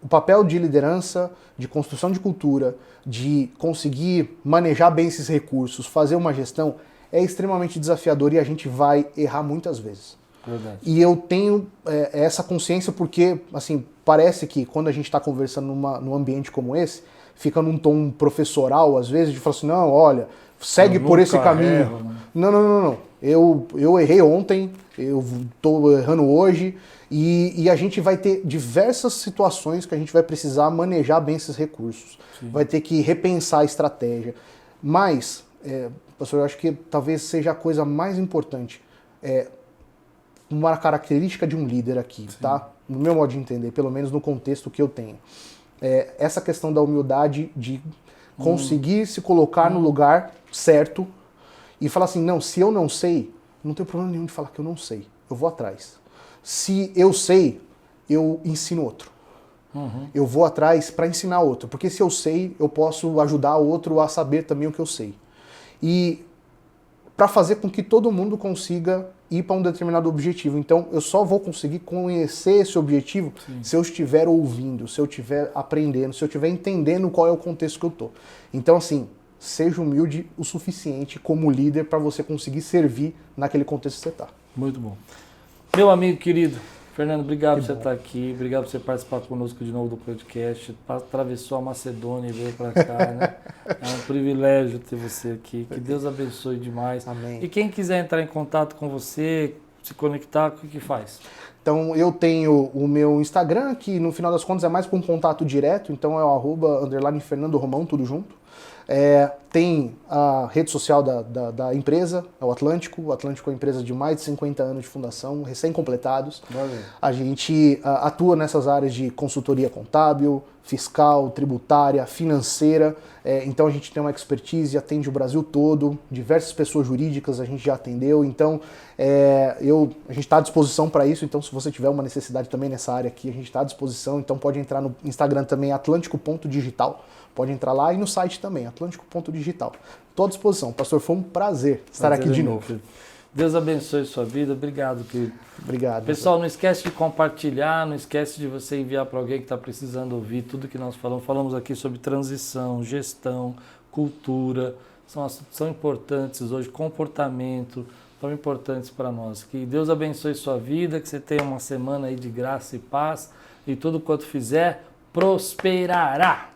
o papel de liderança, de construção de cultura, de conseguir manejar bem esses recursos, fazer uma gestão, é extremamente desafiador e a gente vai errar muitas vezes. Verdade. E eu tenho essa consciência porque, assim, parece que quando a gente está conversando num ambiente como esse, fica num tom professoral, às vezes, de falar assim, não, olha, segue por esse caminho. Erro, né? Não. Eu errei ontem, eu estou errando hoje, e a gente vai ter diversas situações que a gente vai precisar manejar bem esses recursos. Sim. Vai ter que repensar a estratégia. Mas, pastor, eu acho que talvez seja a coisa mais importante. Uma característica de um líder aqui, sim, tá? No meu modo de entender, pelo menos no contexto que eu tenho. Essa questão da humildade de conseguir se colocar no lugar certo e falar assim, não, se eu não sei, não tem problema nenhum de falar que eu não sei. Eu vou atrás. Se eu sei, eu ensino outro. Eu vou atrás para ensinar outro. Porque se eu sei, eu posso ajudar outro a saber também o que eu sei. E para fazer com que todo mundo consiga ir para um determinado objetivo. Então, eu só vou conseguir conhecer esse objetivo se eu estiver ouvindo, se eu estiver aprendendo, se eu estiver entendendo qual é o contexto que eu tô. Então, assim, seja humilde o suficiente como líder para você conseguir servir naquele contexto que você está. Muito bom. Meu amigo querido, Fernando, obrigado por você estar aqui, obrigado por você participar conosco de novo do podcast, atravessou a Macedônia e veio para cá, né? É um privilégio ter você aqui, que Deus abençoe demais. Amém. E quem quiser entrar em contato com você, se conectar, o que faz? Então eu tenho o meu Instagram, que no final das contas é mais para um contato direto, então é o @Fernando Romão, tudo junto. Tem a rede social da empresa, é o Atlântico. O Atlântico é uma empresa de mais de 50 anos de fundação, recém-completados. A gente atua nessas áreas de consultoria contábil, fiscal, tributária, financeira. Então a gente tem uma expertise, atende o Brasil todo, diversas pessoas jurídicas a gente já atendeu. Então a gente está à disposição para isso. Então se você tiver uma necessidade também nessa área aqui, a gente está à disposição. Então pode entrar no Instagram também, atlântico.digital. Pode entrar lá e no site também, atlântico.digital. Estou à disposição. Pastor, foi um prazer estar aqui de novo. Deus abençoe sua vida. Obrigado, querido. Obrigado. Pessoal, não esquece de compartilhar, não esquece de você enviar para alguém que está precisando ouvir tudo que nós falamos. Falamos aqui sobre transição, gestão, cultura. São importantes hoje, comportamento, tão importantes para nós. Que Deus abençoe sua vida, que você tenha uma semana aí de graça e paz. E tudo quanto fizer, prosperará.